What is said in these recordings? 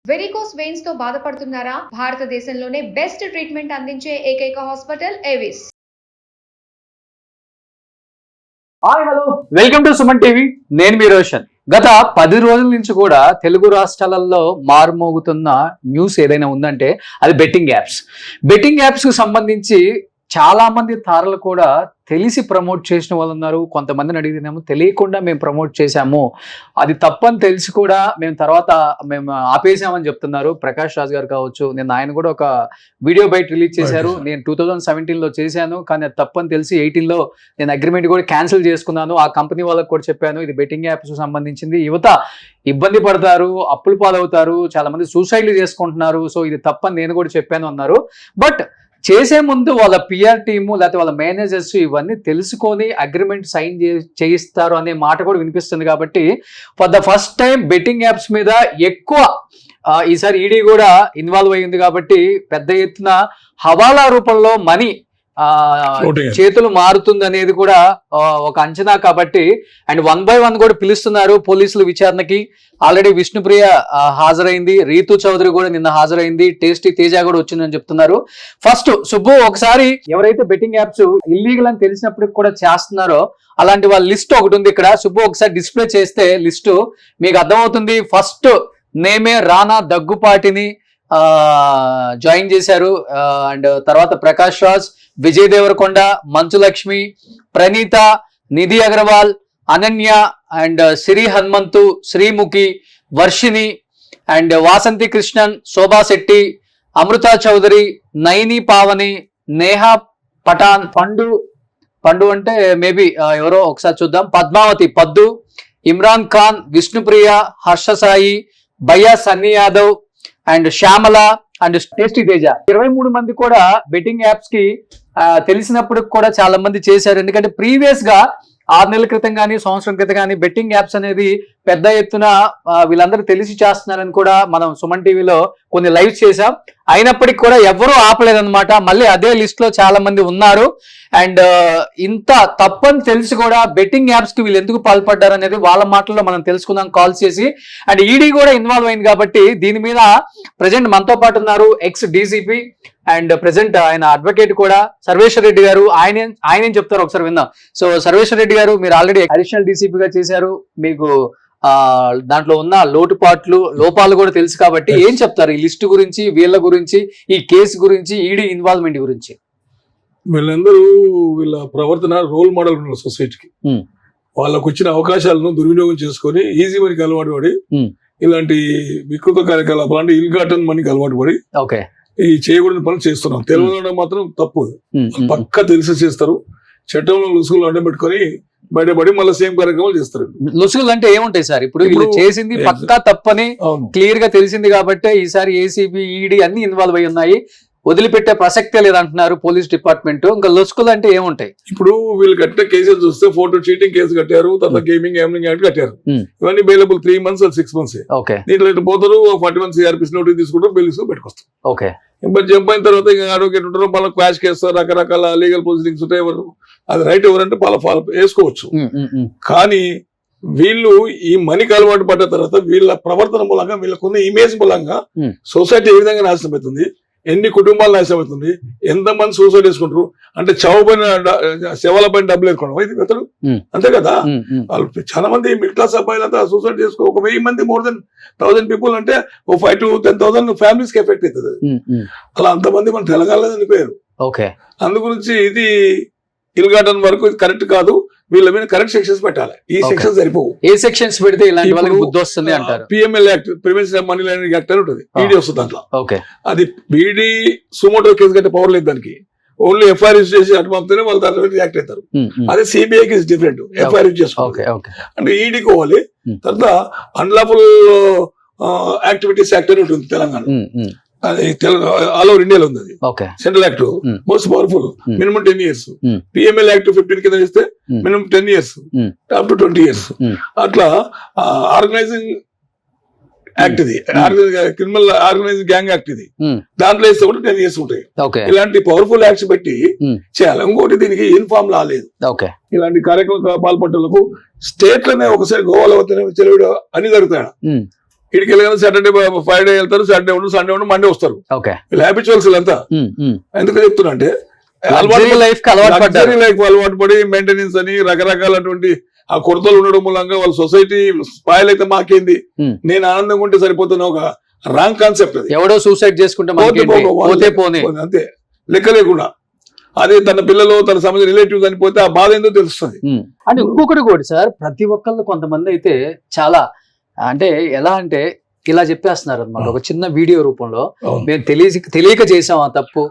Varicose veins తో బాధపడుతున్నారా? భారతదేశంలోనే బెస్ట్ ట్రీట్మెంట్ అందించే ఏకైక hospital Avis. Hi hello, welcome to Suman TV. నేను మీ రోషన్. గత 10 రోజుల నుంచి కూడా తెలుగు రాష్ట్రాలలో మారుమోగుతున్న న్యూస్ ఏదైనా ఉందంటే అది బెట్టింగ్ యాప్స్. బెట్టింగ్ యాప్స్ కు సంబంధించి చాలా మంది తారలు కూడా తెలిసి ప్రమోట్ చేసిన వాళ్ళు ఉన్నారు. కొంతమందిని అడిగితేనేమో తెలియకుండా మేము ప్రమోట్ చేశాము, అది తప్పని తెలిసి కూడా మేము ఆపేసామని చెప్తున్నారు. ప్రకాష్ రాజ్ గారు కావచ్చు, నేను ఆయన కూడా ఒక వీడియో బయట రిలీజ్ చేశారు. నేను 2017లో చేశాను, కానీ అది తప్పని తెలిసి 18లో నేను అగ్రిమెంట్ కూడా క్యాన్సిల్ చేసుకున్నాను. ఆ కంపెనీ వాళ్ళకి కూడా చెప్పాను ఇది బెట్టింగ్ యాప్స్ సంబంధించింది, యువత ఇబ్బంది పడతారు, అప్పులు పాలవుతారు, చాలా మంది సూసైడ్లు చేసుకుంటున్నారు, సో ఇది తప్పని నేను కూడా చెప్పాను అన్నారు. బట్ చేసే ముందు వాళ్ళ పిఆర్ టీము లేకపోతే వాళ్ళ మేనేజర్స్ ఇవన్నీ తెలుసుకొని అగ్రిమెంట్ సైన్ చేయిస్తారు అనే మాట కూడా వినిపిస్తుంది. కాబట్టి for the first time betting apps మీద ఎక్కువ ఈసారి ఈడీ కూడా ఇన్వాల్వ్ అయ్యింది. కాబట్టి పెద్ద ఎత్తున హవాలా రూపంలో మనీ చేతులు మారుతుంది అనేది కూడా ఒక అంచనా. కాబట్టి అండ్ 1 by 1 కూడా పిలుస్తున్నారు పోలీసులు విచారణకి. ఆల్రెడీ విష్ణుప్రియ హాజరైంది, రీతు చౌదరి కూడా నిన్న హాజరైంది, టేస్టీ తేజ కూడా వచ్చిందని చెప్తున్నారు. ఫస్ట్ సుబ్బు, ఒకసారి ఎవరైతే బెట్టింగ్ యాప్స్ ఇల్లీగల్ అని తెలిసినప్పటికి కూడా చేస్తున్నారో అలాంటి వాళ్ళ లిస్ట్ ఒకటి ఉంది ఇక్కడ. సుబ్బు ఒకసారి డిస్ప్లే చేస్తే లిస్టు మీకు అర్థమవుతుంది. ఫస్ట్ నేమే రానా దగ్గుపాటిని జాయిన్ చేశారు. అండ్ తర్వాత ప్రకాష్ రాజ్, విజయ్ దేవరకొండ, మంచు లక్ష్మి, ప్రణీత, నిధి అగర్వాల్, అనన్య అండ్ సిరి హనుమంతు, శ్రీముఖి, వర్షిని అండ్ వాసంతి కృష్ణన్, శోభా శెట్టి, అమృత చౌదరి, నైని పావని, నేహా పఠాన్, పండు అంటే మేబీ ఎవరో ఒకసారి చూద్దాం, పద్మావతి, పద్దు, ఇమ్రాన్ ఖాన్, విష్ణుప్రియ, హర్ష సాయి, భయ్యా Sunny Yadav and Shyamala and tasty Teja. 23 మంది కూడా బెట్టింగ్ యాప్స్ కి తెలిసినప్పుడు కూడా చాలా మంది చేశారు. ఎందుకంటే ప్రీవియస్ గా 6 నెలల క్రితం కానీ సంవత్సరం క్రితం కానీ బెట్టింగ్ యాప్స్ అనేది పెద్ద ఎత్తున వీళ్ళందరూ తెలిసి చేస్తున్నారని కూడా మనం సుమన్ టీవీలో కొన్ని లైవ్ చేసాం. అయినప్పటికీ కూడా ఎవరూ ఆపలేదన్నమాట. మళ్ళీ అదే లిస్ట్ లో చాలా మంది ఉన్నారు. అండ్ ఇంత తప్పని తెలిసి కూడా బెట్టింగ్ యాప్స్ కి వీళ్ళు ఎందుకు పాల్పడ్డారు అనేది వాళ్ళ మాటల్లో మనం తెలుసుకుందాం కాల్ చేసి. అండ్ ఈడీ కూడా ఇన్వాల్వ్ అయింది కాబట్టి దీని మీద ప్రజెంట్ మనతో పాటు ఉన్నారు ఎక్స్ డీసీపీ అండ్ ప్రెసెంట్ ఆయన అడ్వకేట్ కూడా సర్వేశ్వర్ రెడ్డి గారు. ఆయన చెప్తారు ఒకసారి విందాం. సో సర్వేశ్వర్ రెడ్డి గారు, మీరు ఆల్రెడీ అడిషనల్ డీసీపీగా చేశారు, మీకు దాంట్లో ఉన్న లోపాలు కూడా తెలుసు కాబట్టి ఏం చెప్తారు ఈ లిస్ట్ గురించి, వీళ్ళ గురించి, ఈ కేసు గురించి, ఈడీ ఇన్వాల్వ్మెంట్ గురించి? వీళ్ళందరూ వీళ్ళ ప్రవర్తన రోల్ మోడల్ ఉన్నారు సొసైటీకి. వాళ్ళకు వచ్చిన అవకాశాలను దుర్వినియోగం చేసుకొని ఈజీ మనీకి అలవాటు పడి ఇలాంటి వికృత కార్యకలాపాలు అంటే ఇల్గాటన్ మనీకి అలవాటు పడి ఈ చేయకూడని పనులు చేస్తున్నాం. తెలియడం మాత్రం తప్పు, పక్క తెలిసి చేస్తారు. చట్టంలో లుసుగులు అడ్డం బయటపడి మళ్ళీ సేమ్ కార్యక్రమాలు చేస్తారు. లుసుగులు అంటే ఏముంటాయి సార్? ఇప్పుడు వీళ్ళు చేసింది పక్కా తప్పని క్లియర్ గా తెలిసింది కాబట్టి ఈసారి ఏసీబీ, ఈడీ అన్ని ఇన్వాల్వ్ అయి ఉన్నాయి, వదిలిపెట్టే ప్రసక్తే లేదంటున్నారు పోలీస్ డిపార్ట్మెంట్. ఇంకా లొసుకులు అంటే ఏముంటాయి? ఇప్పుడు వీళ్ళు కట్టిన కేసులు చూస్తే ఫోటో చీటింగ్ కేసు కట్టారు, తర్వాత గేమింగ్ యాక్ట్ కట్టారు. ఇవన్నీ బెయిలబుల్ 3 months or 6 months. దీంట్లో ఇట్లా పోతారు, 41 CRPC నోటీస్ తీసుకుంటారు, బెయిల్ పెట్టుకొస్తారు. జంప్ అయిన తర్వాత ఇంకా అడ్వకేట్ ఉంటారు, మళ్ళీ క్వాష్ చేస్తారు, రకరకాల లీగల్ ప్రొసీడింగ్స్ ఉంటాయి. ఎవరు అది రైట్ ఎవరంటే వాళ్ళ వేసుకోవచ్చు. కానీ వీళ్ళు ఈ మనీకి అలవాటు పడ్డ తర్వాత వీళ్ళ ప్రవర్తన మూలంగా, వీళ్ళకున్న ఇమేజ్ మూలంగా సొసైటీ ఏ విధంగా నాశనం అవుతుంది, ఎన్ని కుటుంబాలు నాశనం అవుతుంది, ఎంతమంది సూసైడ్ చేసుకుంటారు. అంటే శవాలపైన డబ్బులు వేసుకోవడం ఇది మెతడు, అంతే కదా. వాళ్ళు చాలా మంది మిడిల్ క్లాస్ అబ్బాయిలంతా సూసైడ్ చేసుకో, 1000 మంది, more than 1000 people అంటే 5 to 10,000 ఫ్యామిలీస్ కి ఎఫెక్ట్ అవుతుంది. అలా అంతమంది మన తెలంగాణలో చనిపోయారు. అందు గురించి ఇది ఇల్గాటన్ వరకు ఇది కరెక్ట్ కాదు. వీళ్ళ మీద కరెక్ట్ సెక్షన్స్ పెట్టాలి. ఈ సెక్షన్స్ సరిపోవు. ఏ సెక్షన్స్ పెడితే ఇలాంటి వాళ్ళకి బుద్ధి వస్తుంది అంటారు? PML act, prevention money laundering act అని ఉంటుంది, ఈడీ వస్తుంది దాంట్లో. అది ఈడీ సుమోటో కేసు కట్టే పవర్ లేదు దానికి. ఓన్లీ ఎఫ్ఐఆర్ రిజిస్టర్ చేసి అటు పంపితేనే వాళ్ళు దాంట్లో యాక్ట్ అవుతారు. అదే సిబిఐకి ఇస్ డిఫరెంట్, ఎఫ్ఐఆర్ రిజిస్టర్ చేసుకోవాలి. అంటే ఈడీకి పోవాలి. తర్వాత అన్లాఫుల్ యాక్టివిటీస్ యాక్ట్ అని ఉంటుంది తెలంగాణ, అది ఆల్ ఓవర్ ఇండియాలో ఉంది. అది central act, most powerful, minimum 10 years. PML act 15 కింద చేస్తే minimum 10 years up to 20 years. అట్లా ఆర్గనైజింగ్ యాక్ట్ ఇది, క్రిమినల్ ఆర్గనైజింగ్ గ్యాంగ్ యాక్ట్ ఇది, దాంట్లో వేస్తే కూడా 10 years ఉంటాయి. ఇలాంటి పవర్ఫుల్ యాక్ట్స్ పెట్టి చేయాలి. ఇంకోటి దీనికి యూనిఫామ్ లా లేదు. ఇలాంటి కార్యక్రమం పాల్పడ్డలకు స్టేట్ లోనే ఒకసారి గోవాలో చెలవిడ అని జరుగుతాడు. ఇక్కడికి వెళ్ళగానే సాటర్డే ఫ్రైడే వెళ్తారు, సాటర్డే ఉండరు, సండే ఉండరు, మండే వస్తారు. ఓకే, వీళ్ళు హ్యాబిచువల్స్ వీళ్ళంతా. ఎందుకు చెప్తున్నా అంటే లైఫ్ అలవాటు పడి మెయింటెనెన్స్ అని రకరకాలటువంటి ఆ కొరతలు ఉండడం మూలంగా వాళ్ళ సొసైటీ స్పాయిల్ అయితే మాకేంది, నేను ఆనందంగా ఉంటే సరిపోతున్న ఒక రాంగ్ కాన్సెప్ట్. అది ఎవడో సూసైడ్ చేసుకుంటే అంతే, లెక్క లేకుండా అది తన పిల్లలు తన సంబంధించిన రిలేటివ్స్ చనిపోతే ఆ బాధ ఏందో తెలుస్తుంది. అంటే ఇంకొకటి కూడా సార్, ప్రతి ఒక్కళ్ళు కొంతమంది అయితే చాలా అంటే ఎలా అంటే ఇలా చెప్పేస్తున్నారు అనమాట, ఒక చిన్న వీడియో రూపంలో మేము తెలియక చేసాం ఆ తప్పు,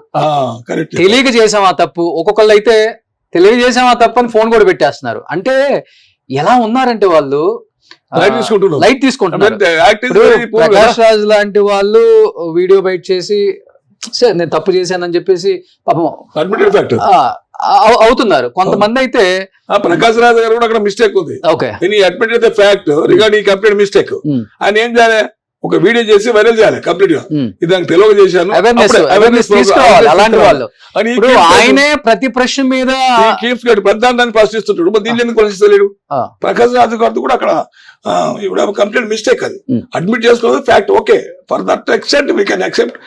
తెలియక చేసాం ఆ తప్పు. ఒక్కొక్కళ్ళు అయితే తెలియజేసాం ఆ తప్పు అని ఫోన్ కూడా పెట్టేస్తున్నారు. అంటే ఎలా ఉన్నారంటే వాళ్ళు లైట్ తీసుకుంటున్నారు. ప్రకాష్ రాజ్ లాంటి వాళ్ళు వీడియో బయట చేసి సార్ నేను తప్పు చేశానని చెప్పేసి పాపం అవుతున్నారు. కొంతమంది అయితే ప్రకాష్ రాజ్ గారు కూడా అక్కడ మిస్టేక్ ఉంది. Okay, admitted the fact regarding complete mistake. ఆయన ఏం చేయాలి, ఒక వీడియో చేసి వైరల్ చేయాలి కంప్లీట్ గా, ఇది దానికి తెలియక చేశాను అలాంటి వాళ్ళు. ఆయనే ప్రతి ప్రశ్న మీద ప్రధానాన్ని ప్రశ్నిస్తుంటాడు, దీన్ని ఎందుకు ప్రశ్నిస్తలేడు? ప్రకాష్ రాజు గారు కూడా అక్కడ కంప్లీట్ మిస్టేక్, అది అడ్మిట్ చేసుకోవాలి fact. Okay, for that except we can accept,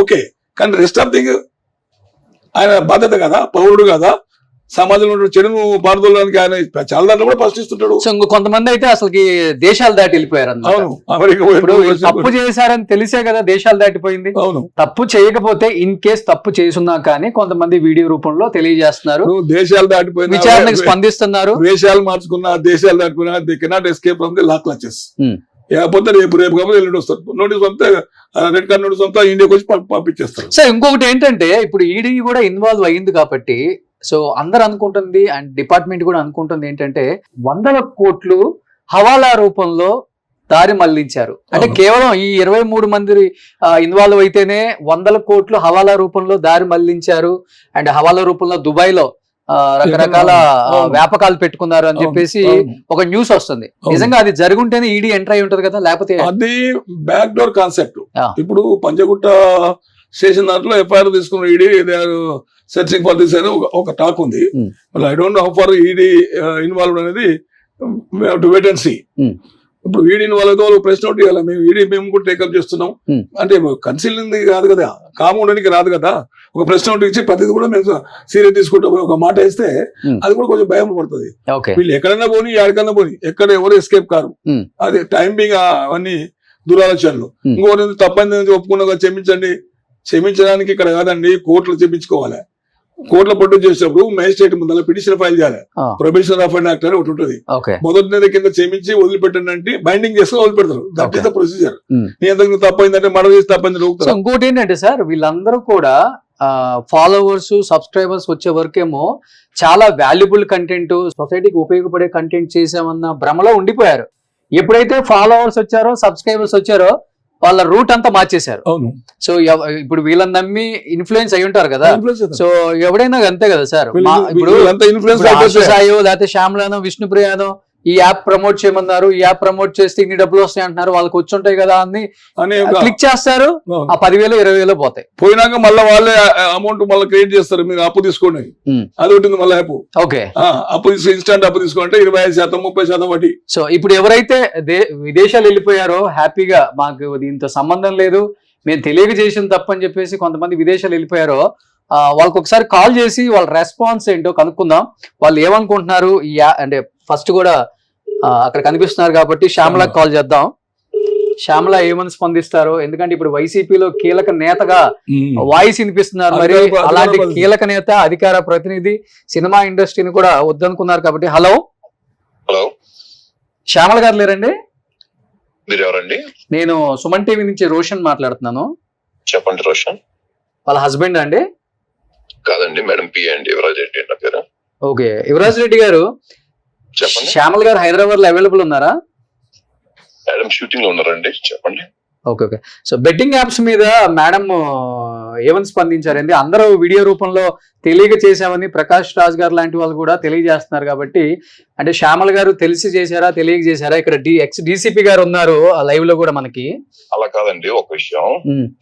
okay. కానీ రెస్ట్ ఆఫ్ థింగ్ ఆయన బాధ్యత కదా, పౌరుడు కదా, సమాజంలో చెడును పారదోలడానికి ఆయన చాలా దాంట్లో కూడా ప్రశ్నిస్తుంటాడు. సో కొంతమంది అయితే అసలుకి దేశాలు దాటి వెళ్ళిపోయారు. తప్పు చేశారని తెలిసే కదా దేశాలు దాటిపోయింది. అవును, తప్పు చేయకపోతే ఇన్ కేస్ తప్పు చేసున్నా కానీ కొంతమంది వీడియో రూపంలో తెలియజేస్తున్నారు, దేశాలు దాటిపోయిన విచారణకు స్పందిస్తున్నారు. దేశాలు మార్చుకున్న, దేశాలు దాటిపోయినా they cannot escape from the law clutches. లేకపోతే రేపు కాబట్టి ఎల్లుండి వస్తారు, నోటీస్ పంపితే రెడ్ కార్డ్ నోటీస్ పంపితే ఇండియాకి వచ్చి పంపించేస్తారు. సో ఇంకొకటి ఏంటంటే ఇప్పుడు ఈడీ కూడా ఇన్వాల్వ్ అయ్యింది కాబట్టి, సో అందరు అనుకుంటుంది అండ్ డిపార్ట్మెంట్ కూడా అనుకుంటుంది ఏంటంటే 100 కోట్లు హవాలా రూపంలో దారి మళ్లించారు. అంటే కేవలం ఈ 23 మంది ఇన్వాల్వ్ అయితేనే 100 కోట్లు హవాలా రూపంలో దారి మళ్లించారు. అండ్ హవాలా రూపంలో దుబాయ్ లో రకరకాల వ్యాపకాలు పెట్టుకున్నారు అని చెప్పేసి ఒక న్యూస్ వస్తుంది. నిజంగా అది జరుగుంటేనే ఈడీ ఎంటర్ అయి ఉంటది కదా, లేకపోతే అది బ్యాక్ డోర్ కాన్సెప్ట్. ఇప్పుడు పంజగుట్ట స్టేషన్ దాంట్లో ఎఫ్ఐఆర్ తీసుకున్న ఈడీ సెర్చింగ్ ఫర్ దిస్ అని ఒక టాక్ ఉంది. I don't know how far ED involved అనేది టు వెయిట్ అండ్ సీ. ఇప్పుడు ఈడీ ఇన్వాల్వ్ అయితే వాళ్ళు ప్రెస్ నోట్ ఇవ్వాలి, మేము ఈడీ మేము కూడా టేకప్ చేస్తున్నాం అంటే కన్సిలింగ్ కాదు కదా, కామ్ ఉండడానికి రాదు కదా. ఒక ప్రెస్ నోట్ ఇచ్చి ప్రతిదీ కూడా మేము సీరియస్ తీసుకుంటాం ఒక మాట వేస్తే అది కూడా కొంచెం భయం పడుతుంది. వీళ్ళు ఎక్కడైనా పోని ఎక్కడికైనా పోని ఎక్కడ ఎవరు ఎస్కేప్ కారు. అది టైం బీయింగ్ అవన్నీ దురాలోచనలు. ఇంకోటి తప్పని ఒప్పుకున్నా క్షమించడానికి ఇక్కడ కాదండి, కోర్టులు చెప్పించుకోవాలి. కోర్టులో ప్రొడ్యూస్ చేసినప్పుడు మేజిస్ట్రేట్ ముందు పిటిషన్ ఫైల్ చేయాలి. ప్రొబేషన్ ఆఫ్ అండ్ యాక్ట్ అని ఒకటి ఉంటుంది. మొదటి నెల కింద క్షమించి వదిలిపెట్టండి అంటే బైండింగ్ చేసుకుని వదిలిపెడతారు. That is the procedure. నీ ఎంత తప్పైందంటే మడ చేసి తప్పైంది. ఇంకోటి ఏంటంటే సార్, వీళ్ళందరూ కూడా ఫాలోవర్స్ సబ్స్క్రైబర్స్ వచ్చే వరకేమో చాలా వాల్యుబుల్ కంటెంట్, సొసైటీకి ఉపయోగపడే కంటెంట్ చేసామన్న భ్రమలో ఉండిపోయారు. ఎప్పుడైతే ఫాలోవర్స్ వచ్చారో సబ్స్క్రైబర్స్ వచ్చారో వాళ్ళ రూట్ అంతా మార్చేశారు. సో ఇప్పుడు వీళ్ళని నమ్మి ఇన్ఫ్లుయెన్స్ అయి ఉంటారు కదా. సో ఎవడైనా అంతే కదా సార్. ఇప్పుడు సాయో లేకపోతే శ్యామ్లానో విష్ణుప్రియానో ఈ యాప్ ప్రమోట్ చేయమన్నారు, ఈ యాప్ ప్రమోట్ చేస్తే ఇన్ని డబ్బులు వస్తాయి అంటున్నారు, వాళ్ళకి వచ్చి ఉంటాయి కదా అని క్లిక్ చేస్తారు. ఆ 10,000 20,000 పోతాయి. పోయినాక మళ్ళీ వాళ్ళే అమౌంట్ మళ్ళీ క్రియేట్ చేస్తారు. మీరు అప్పు తీసుకోండి, అది ఉంటుంది మళ్ళీ యాప్. ఓకే, అప్పు ఇన్స్టాంట్ అప్పు తీసుకుంటే 25% 30% వడ్డీ. సో ఇప్పుడు ఎవరైతే విదేశాలు వెళ్ళిపోయారో హ్యాపీగా మాకు దీంతో సంబంధం లేదు, మేము తెలియక చేసిన తప్పని చెప్పేసి కొంతమంది విదేశాలు వెళ్ళిపోయారో వాళ్ళకి ఒకసారి కాల్ చేసి వాళ్ళ రెస్పాన్స్ ఏంటో కనుక్కుందాం. వాళ్ళు ఏమనుకుంటున్నారు అంటే ఫస్ట్ కూడా అక్కడ కనిపిస్తున్నారు కాబట్టి శ్యామలకు కాల్ చేద్దాం. శ్యామల ఏమని స్పందిస్తారో, ఎందుకంటే ఇప్పుడు వైసీపీలో కీలక నేతగా వాయిస్ వినిపిస్తున్నారు. మరి అలాంటి కీలక నేత, అధికార ప్రతినిధి, సినిమా ఇండస్ట్రీని కూడా వద్దనుకున్నారు కాబట్టి. హలో శ్యామల గారు లేరండి? నేను సుమన్ టీవీ నుంచి రోషన్ మాట్లాడుతున్నాను. చెప్పండి. రోషన్ వాళ్ళ హస్బెండ్ అండి? కాదండి, మేడం పి అండి, యువరాజ్ రెడ్డి నా పేరు. ఓకే, యువరాజ్ రెడ్డి గారు, శ్యామల్ గారు హైదరాబాద్ లో అవైలబుల్ ఉన్నారా? మేడం షూటింగ్ లో ఉన్నారండి, చెప్పండి. Okay okay. So betting apps మీద మేడం ఏమని స్పందించారండి? అందరూ వీడియో రూపంలో తెలియక చేశామని ప్రకాష్ రాజ్ గారు లాంటి వాళ్ళు కూడా తెలియజేస్తున్నారు కాబట్టి, అంటే శ్యామల్ గారు తెలిసి చేశారా తెలియక చేశారా? ఇక్కడ ఎక్స్ డీసీపీ గారు ఉన్నారు లైవ్ లో కూడా మనకి. అలా కాదండి, ఒక విషయం,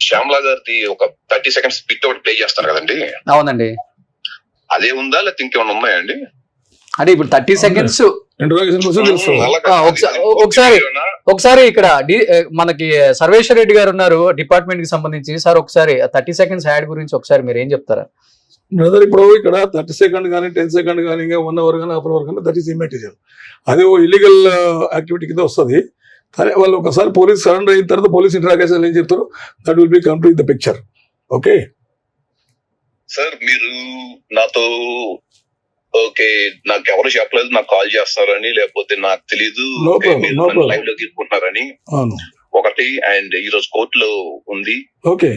శ్యామల గారిది ఒక 30 seconds పిట్ ఒకటి ప్లే చేస్తారు కదండి. అవునండి. అదే ఉందా లేకపోతే ఇంకేమైనా ఉన్నాయండి? అంటే ఇప్పుడు 30 seconds ఇంట్రాగేషన్ కోసం తెలుస్తుంది. అలా కాదు. ఒకసారి ఇక్కడ మనకి సర్వేశ్వర్ రెడ్డి గారు ఉన్నారు డిపార్ట్మెంట్ కి సంబంధించి. సార్ ఒకసారి 30 seconds యాడ్ గురించి ఒకసారి మీరు ఏం చెప్తారా? బ్రదర్ ఇప్పుడు ఇక్కడ 30 seconds కానీ 10 seconds కానీ ఇంకా 1 hour కానీ హాఫ్ అవర్ కానీ దట్ ఈస్ ఇమ్మెటీరియల్. అది ఓ ఇల్లీగల్ యాక్టివిటీ కింద వస్తుంది. కానీ వాళ్ళు ఒకసారి పోలీస్ సరెండర్ అయిన తర్వాత పోలీస్ ఇంటరాగేషన్ ఏం చెప్తారు, that will be complete the picture. Okay sir, మీరు నాతో ఓకే నాకు ఎవరు చెప్పలేదు, నాకు కాల్ చేస్తారని, లేకపోతే నాకు తెలీదు No problem, no problem. Live లో తీసుకుంటున్నారని అవును. ఒకటి. అండ్ ఈ రోజు కోర్టులో ఉంది, ఓకే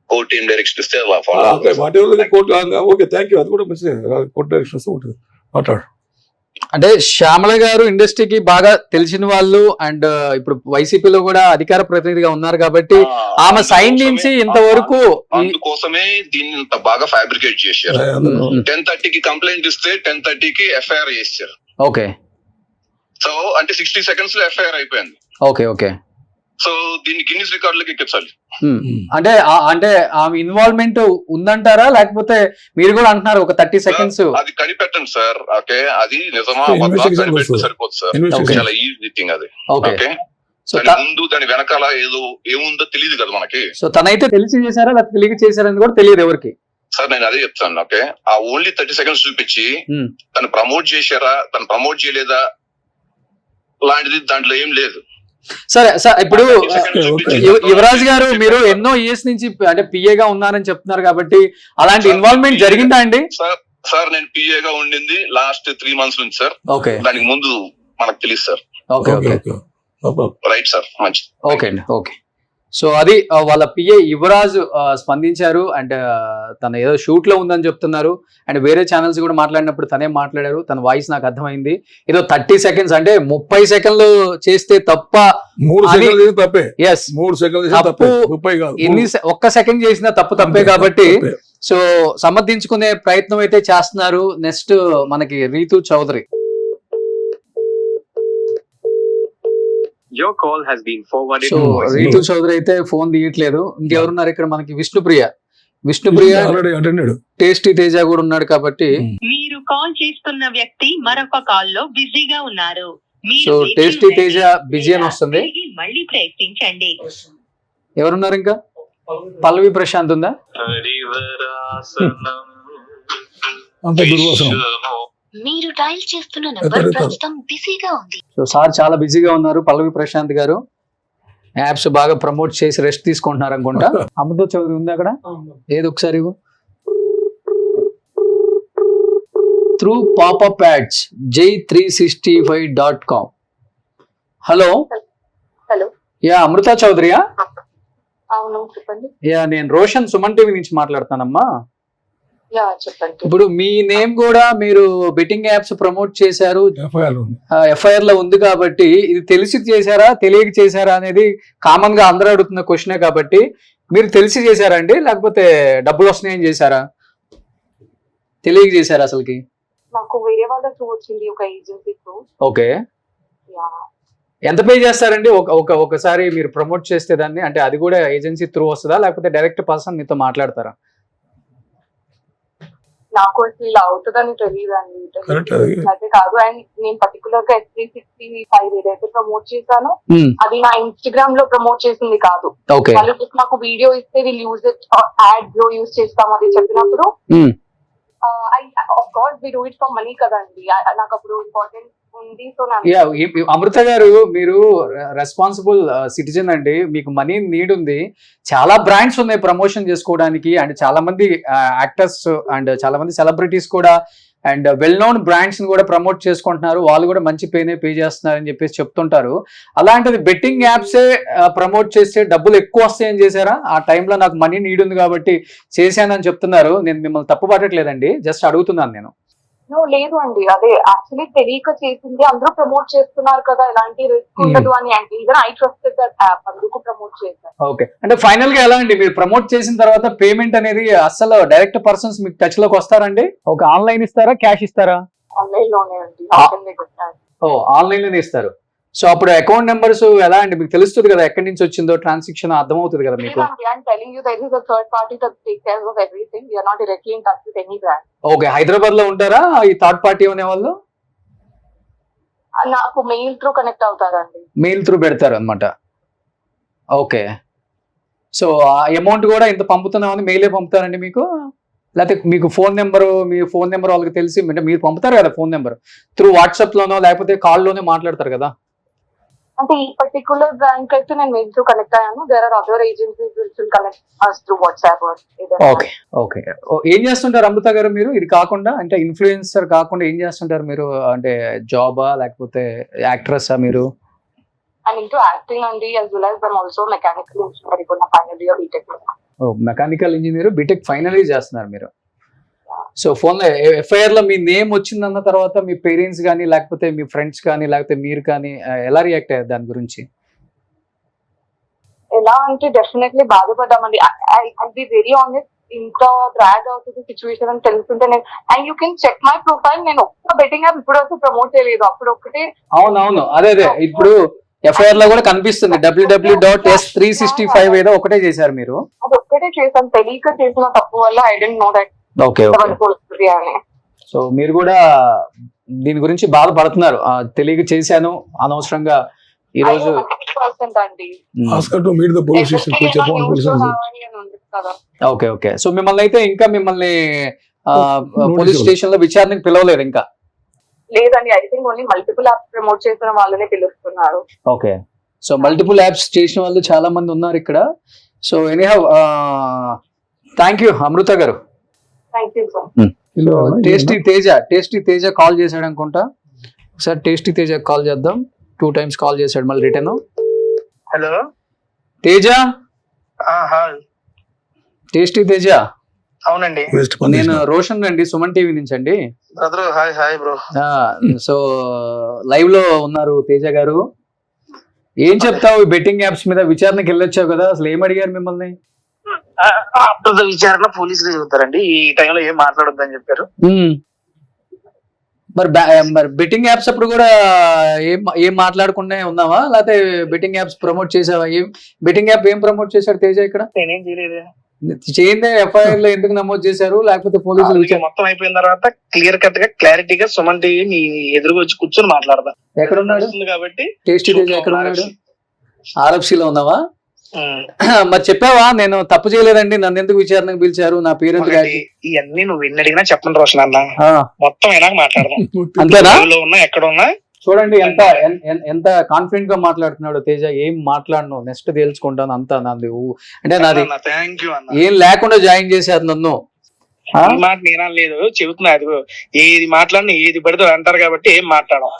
కోర్టు ఏం డైరెక్షన్ ఇస్తే అలా follow okay what ever court. Okay thank you. అది కూడా మంచిది. కోర్ట్ డైరెక్షన్స్ ఉంటుంది. మాట్లాడు. అంటే శ్యామల గారు ఇండస్ట్రీకి బాగా తెలిసిన వాళ్ళు అండ్ ఇప్పుడు వైసీపీలో కూడా అధికార ప్రతినిధిగా ఉన్నారు కాబట్టి ఆమె సైడ్ నుంచి ఇంతవరకు అందుకోసమే దీన్ని ఇంత బాగా ఫ్యాబ్రికేట్ చేశారు. 10:30కి కంప్లైంట్ ఇస్తే 10:30కి ఎఫ్ఐఆర్ చేశారు. ఓకే సో అంటే 60 seconds లో ఎఫ్ఐఆర్ అయిపోయింది. ఓకే ఓకే సో దీన్ని గిన్నిస్ రికార్డులకి ఎక్కించాలి. అంటే ఆమె ఇన్వాల్వ్మెంట్ ఉందంటారా, లేకపోతే మీరు కూడా అంటున్నారు ఒక 30 seconds? అది కనిపెట్టండి సార్. ఓకే అది నిజమా కనిపెట్టి సరిపోదు సార్. చాలా ఈజీ థింగ్ అది. ఓకే దాని ముందు దాని వెనకాల ఏదో ఏముందో తెలియదు కదా మనకి. సో తనైతే తెలిసి చేశారా లేకపోతే తెలియక చేశారని కూడా తెలియదు ఎవరికి. సార్ నేను అదే చెప్తాను. ఓకే ఆ ఓన్లీ 30 seconds చూపించి తను ప్రమోట్ చేశారా, తను ప్రమోట్ చేయలేదా లాంటిది దాంట్లో ఏం లేదు. సరే సార్, ఇప్పుడు యువరాజ్ గారు మీరు ఎన్నో ఇయర్స్ నుంచి అంటే పిఏగా ఉన్నారని చెప్తున్నారు కాబట్టి అలాంటి ఇన్వాల్వ్మెంట్ జరిగిందా అండి? సార్ నేను పిఏగా ఉండింది లాస్ట్ 3 months నుంచి సార్. ఓకే దానికి ముందు మనకు తెలియదు sir. Okay okay right sir, మంచిది. ఓకే అండి. ఓకే సో అది వాళ్ళ పిఏ యువరాజ్ స్పందించారు అండ్ తన ఏదో షూట్ లో ఉందని చెప్తున్నారు. అండ్ వేరే ఛానల్స్ కూడా మాట్లాడినప్పుడు తనే మాట్లాడారు. తన వాయిస్ నాకు అర్థమైంది. ఏదో 30 seconds అంటే 30 seconds చేస్తే తప్ప 3 seconds తప్పే. ఎస్ 3 seconds తప్పు. ఒక్క సెకండ్ చేసినా తప్పే కాబట్టి సో సమర్థించుకునే ప్రయత్నం అయితే చేస్తున్నారు. నెక్స్ట్ మనకి Ritu Chaudhary. Your call has been forwarded. So Ritu Chaudhary అయితే ఫోన్ తీయట్లేదు. ఇంకెవరున్నారు ఇక్కడ మనకి? Vishnupriya already attended. Tasty Teja కూడా ఉన్నాడు కాబట్టి. మీరు కాల్ చేస్తున్న వ్యక్తి మరొక కాల్ లో బిజీగా ఉన్నారు. సో టేస్టీ తేజ బిజీ అని వస్తుంది. మళ్ళీ ప్రయత్నించండి. ఎవరున్నారు ఇంకా? పల్లవి ప్రశాంత్ ఉందా? అంత దుర్వాసన. మీరు డయల్ చేస్తున్న నంబర్ ప్రస్తుతం బిజీగా ఉంది. సో సార్ చాలా బిజీగా ఉన్నారు. పల్లవి ప్రశాంత్ గారు యాప్స్ బాగా ప్రమోట్ చేసి రెస్ట్ తీసుకుంటున్నారు అనుకుంటా. అమృత చౌదరి ఉంది అక్కడ? ఏది ఒకసారి through popup ads J365.com. Hello hello yeah Amrutha చౌదరియా? అవును చెప్పండి. యా నేను రోషన్ సుమన్ టీవీ నుంచి మాట్లాడుతానమ్మా. యా చెప్పండి. ఇప్పుడు మీ నేమ్ కూడా మీరు బెట్టింగ్ యాప్స్ ప్రమోట్ చేశారు, ఎఫ్ఐఆర్ లో ఉంది కాబట్టి ఇది తెలిసి చేశారా తెలియక చేశారా అనేది కామన్ గా అందరూ అడుగుతున్న క్వశ్చనే కాబట్టి మీరు తెలిసి చేశారా అండి లేకపోతే డబ్బులు వస్తున్నాయని చేశారా, తెలియక చేశారా అసలుకి? నాకు వేరే వాళ్ళ త్రూ వచ్చింది, ఒక ఏజెన్సీ త్రూ. ఓకే ఎంత పే చేస్తారండి ఒకసారి మీరు ప్రమోట్ చేస్తే దాన్ని? అంటే అది కూడా ఏజెన్సీ త్రూ వస్తుందా లేకపోతే డైరెక్ట్ పర్సన్ మీతో మాట్లాడతారా? నాకు అసలు ఇలా అవుతుందని తెలియదండి. అయితే కాదు. అండ్ నేను పర్టికులర్ గా S365 ఏదైతే ప్రమోట్ చేశానో అది నా ఇన్స్టాగ్రామ్ లో ప్రమోట్ చేసింది కాదు. వాళ్ళు నాకు వీడియో ఇస్తే వీళ్ళు యూజ్ ఇట్ యాడ్ లో యూజ్ చేస్తాం అది చెప్పినప్పుడు of course we do it for money కదండి. నాకు అప్పుడు ఇంపార్టెంట్ ఉంది. సో అమృత గారు మీరు రెస్పాన్సిబుల్ సిటిజన్ అండి, మీకు మనీ నీడ్ ఉంది. చాలా బ్రాండ్స్ ఉన్నాయి ప్రమోషన్ చేసుకోవడానికి అండ్ చాలా మంది యాక్టర్స్ అండ్ చాలా మంది సెలబ్రిటీస్ కూడా అండ్ వెల్ నోన్ బ్రాండ్స్ ని కూడా ప్రమోట్ చేసుకుంటున్నారు. వాళ్ళు కూడా మంచి పే చేస్తున్నారు అని చెప్పేసి చెప్తుంటారు. అలాంటిది బెట్టింగ్ యాప్సే ప్రమోట్ చేస్తే డబ్బులు ఎక్కువ వస్తాయని చేశారా? ఆ టైంలో నాకు మనీ నీడ్ ఉంది కాబట్టి చేశానని చెప్తున్నారు. నేను మిమ్మల్ని తప్పు పట్టట్లేదండి, జస్ట్ అడుగుతున్నాను నేను. లేదు అండి, అదే యాక్చువల్లీ తెలియక చేసింది. అందరూ ప్రమోట్ చేస్తున్నారు కదా, ఎలాంటి రిస్క్ ఉండదు అని. అంటే even I trusted that app, అందుకు ప్రమోట్ చేశాను. ఓకే అంటే ఫైనల్ గా ఎలా అండి మీరు ప్రమోట్ చేసిన తర్వాత పేమెంట్ అనేది అసలు డైరెక్ట్ పర్సన్స్ మీకు టచ్ లోకి వస్తారండి? ఒక ఆన్లైన్ ఇస్తారా క్యాష్ ఇస్తారా? ఆన్లైన్ లోనే అండి. ఆన్లైన్ లోనే ఇస్తారు. సో అప్పుడు అకౌంట్ నెంబర్స్ ఎలా అండి మీకు తెలుస్తుంది కదా ఎక్కడి నుంచి వచ్చిందో ట్రాన్సాక్షన్ అర్థమవుతుంది కదా మీకు? ఓకే హైదరాబాద్ లో ఉంటారా ఈ థర్డ్ పార్టీ అనే వాళ్ళు? నాకు మెయిల్ త్రూ కనెక్ట్ అవుతారండి. మెయిల్ త్రూ పెడతారు అనమాట. ఓకే. సో ఆ అమౌంట్ కూడా ఇంత పంపుతున్నామని మెయిలే పంపుతారండి మీకు, లేకపోతే మీకు మీ ఫోన్ నెంబర్ వాళ్ళకి తెలిసి అంటే మీరు పంపుతారు కదా ఫోన్ నెంబర్ త్రూ వాట్సాప్ లోనో లేకపోతే కాల్లోనే మాట్లాడతారు కదా? అంటే ఈ పర్టికులర్ బ్యాంక్ అయితే నేను మెయిల్ త్రూ కనెక్ట్ అయ్యాను. There are other agencies which will connect us through WhatsApp or okay. Okay. ఏం చేస్తుంటారు అమృత గారు మీరు? ఇది కాకుండా అంటే ఇన్ఫ్లుయెన్సర్ కాకుండా ఏం చేస్తుంటారు మీరు? అంటే జాబా లేకపోతే యాక్ట్రెస్సా మీరు? I'm into acting అండి, as well as I'm also mechanical engineer ఇప్పుడు నా final year BTech. Mechanical engineer BTech final year చేస్తున్నారు మీరు. సో ఫోన్ లో ఎఫ్ఐఆర్ లో మీ నేమ్ వచ్చిందన్న తర్వాత మీ పేరెంట్స్ కానీ లేకపోతే మీ ఫ్రెండ్స్ కానీ లేకపోతే మీరు కానీ ఎలా రియాక్ట్ అయ్యారు దాని గురించి? ఎలా అంటే డెఫినెట్లీ బాధపడ్డామండి. ఐ బి వెరీ ఆనెస్ట్, ఇంత డ్రాగ్ అవుతుంది సిచ్యువేషన్ అని తెలుస్తుంటే నేను, and you can check my profile, నేను ఒక్క బెట్టింగ్ యాప్ ఇప్పుడు వరకు ప్రమోట్ చేయలేదు. అప్పుడు ఒక్కటే. అవునవును, అదే ఇప్పుడు ఎఫ్ఐఆర్ లో కూడా కనిపిస్తుంది www.s365 ఏదో ఒకటే చేశారు మీరు. అది ఒక్కటే చేశాను, తెలియక చేసిన తప్పు వల్ల I don't know that. Okay. So మీరు కూడా దీని గురించి బాధపడుతున్నారు, తెలియక చేశాను అనవసరంగా ఈ రోజు. ఓకే. ఓకే. సో మిమ్మల్ని అయితే ఇంకా పోలీస్ స్టేషన్ లో విచారణకు పిలవలేదు ఇంకా? లేదండి, I think only multiple apps promote చేసిన వాళ్ళనే పిలుస్తున్నారు. ఓకే. సో మల్టిపుల్ యాప్స్ చేసిన వాళ్ళు చాలా మంది ఉన్నారు ఇక్కడ. సో ఎనీహౌ థ్యాంక్ యూ అమృత గారు. టేస్టీ తేజ కాల్ చేశాడు అనుకుంటా. సార్ టేస్టీ తేజ కాల్ చేద్దాం. 2 times కాల్ చేశాడు మళ్ళీ return. Hello Teja. Hi tasty Teja. అవునండి, నేను రోషన్ అండి, సుమన్ టీవీ నుంచి అండి. Brother hi. Hi bro. So live లో ఉన్నారు తేజ గారు. ఏం చెప్తావు బెట్టింగ్ యాప్స్ మీద విచారణకి వెళ్ళొచ్చావు కదా, అసలు ఏం అడిగారు మిమ్మల్ని? విచారణ పోలీసులు చెబుతారండి, ఈ టైంలో ఏం మాట్లాడొద్దని చెప్పారు. మరి బెట్టింగ్ యాప్స్ అప్పుడు కూడా ఏం మాట్లాడకుండా ఉన్నావా, లేకపోతే బెట్టింగ్ యాప్స్ ప్రమోట్ చేసావా? బెట్టింగ్ యాప్ ఏం ప్రమోట్ చేశాడు తేజ ఇక్కడ? నేనేం చేయలేదు. చేయండి, ఎఫ్ఐఆర్ లో ఎందుకు నమోదు చేశారు? లేకపోతే పోలీసులు మొత్తం అయిపోయిన తర్వాత క్లియర్ కట్ గా క్లారిటీగా సుమన్ టీవీ మీ ఎదురుగా వచ్చి కూర్చొని మాట్లాడదాం. ఎక్కడ ఉన్నాడు కాబట్టి టేస్టీ తేజ? ఎక్కడ ఉన్నాడు? ఆర్ఎఫ్సి లో ఉన్నావా? మరి చెప్పావా నేను తప్పు చేయలేదండి, నన్ను ఎందుకు విచారణకు పిలిచారు, నా పేరు ఎందుకు? ఇవన్నీ నువ్వు ఎన్ని అడిగినా చెప్పండి రోషన్ అన్న, మొత్తం ఎలా మాట్లాడదాం. అంతేనా? ఉన్నా ఎక్కడ ఉన్నా చూడండి ఎంత కాన్ఫిడెంట్ గా మాట్లాడుతున్నాడు తేజ. ఏం మాట్లాడను, నెక్స్ట్ తేల్చుకుంటాను అంతా నాది. అంటే నాది ఏం లేకుండా జాయిన్ చేశారు నన్ను. మాట నేనా లేదు చెబుతున్నా, అది ఏది మాట్లాడిన ఏది పడితే అంటారు కాబట్టి ఏం మాట్లాడడం.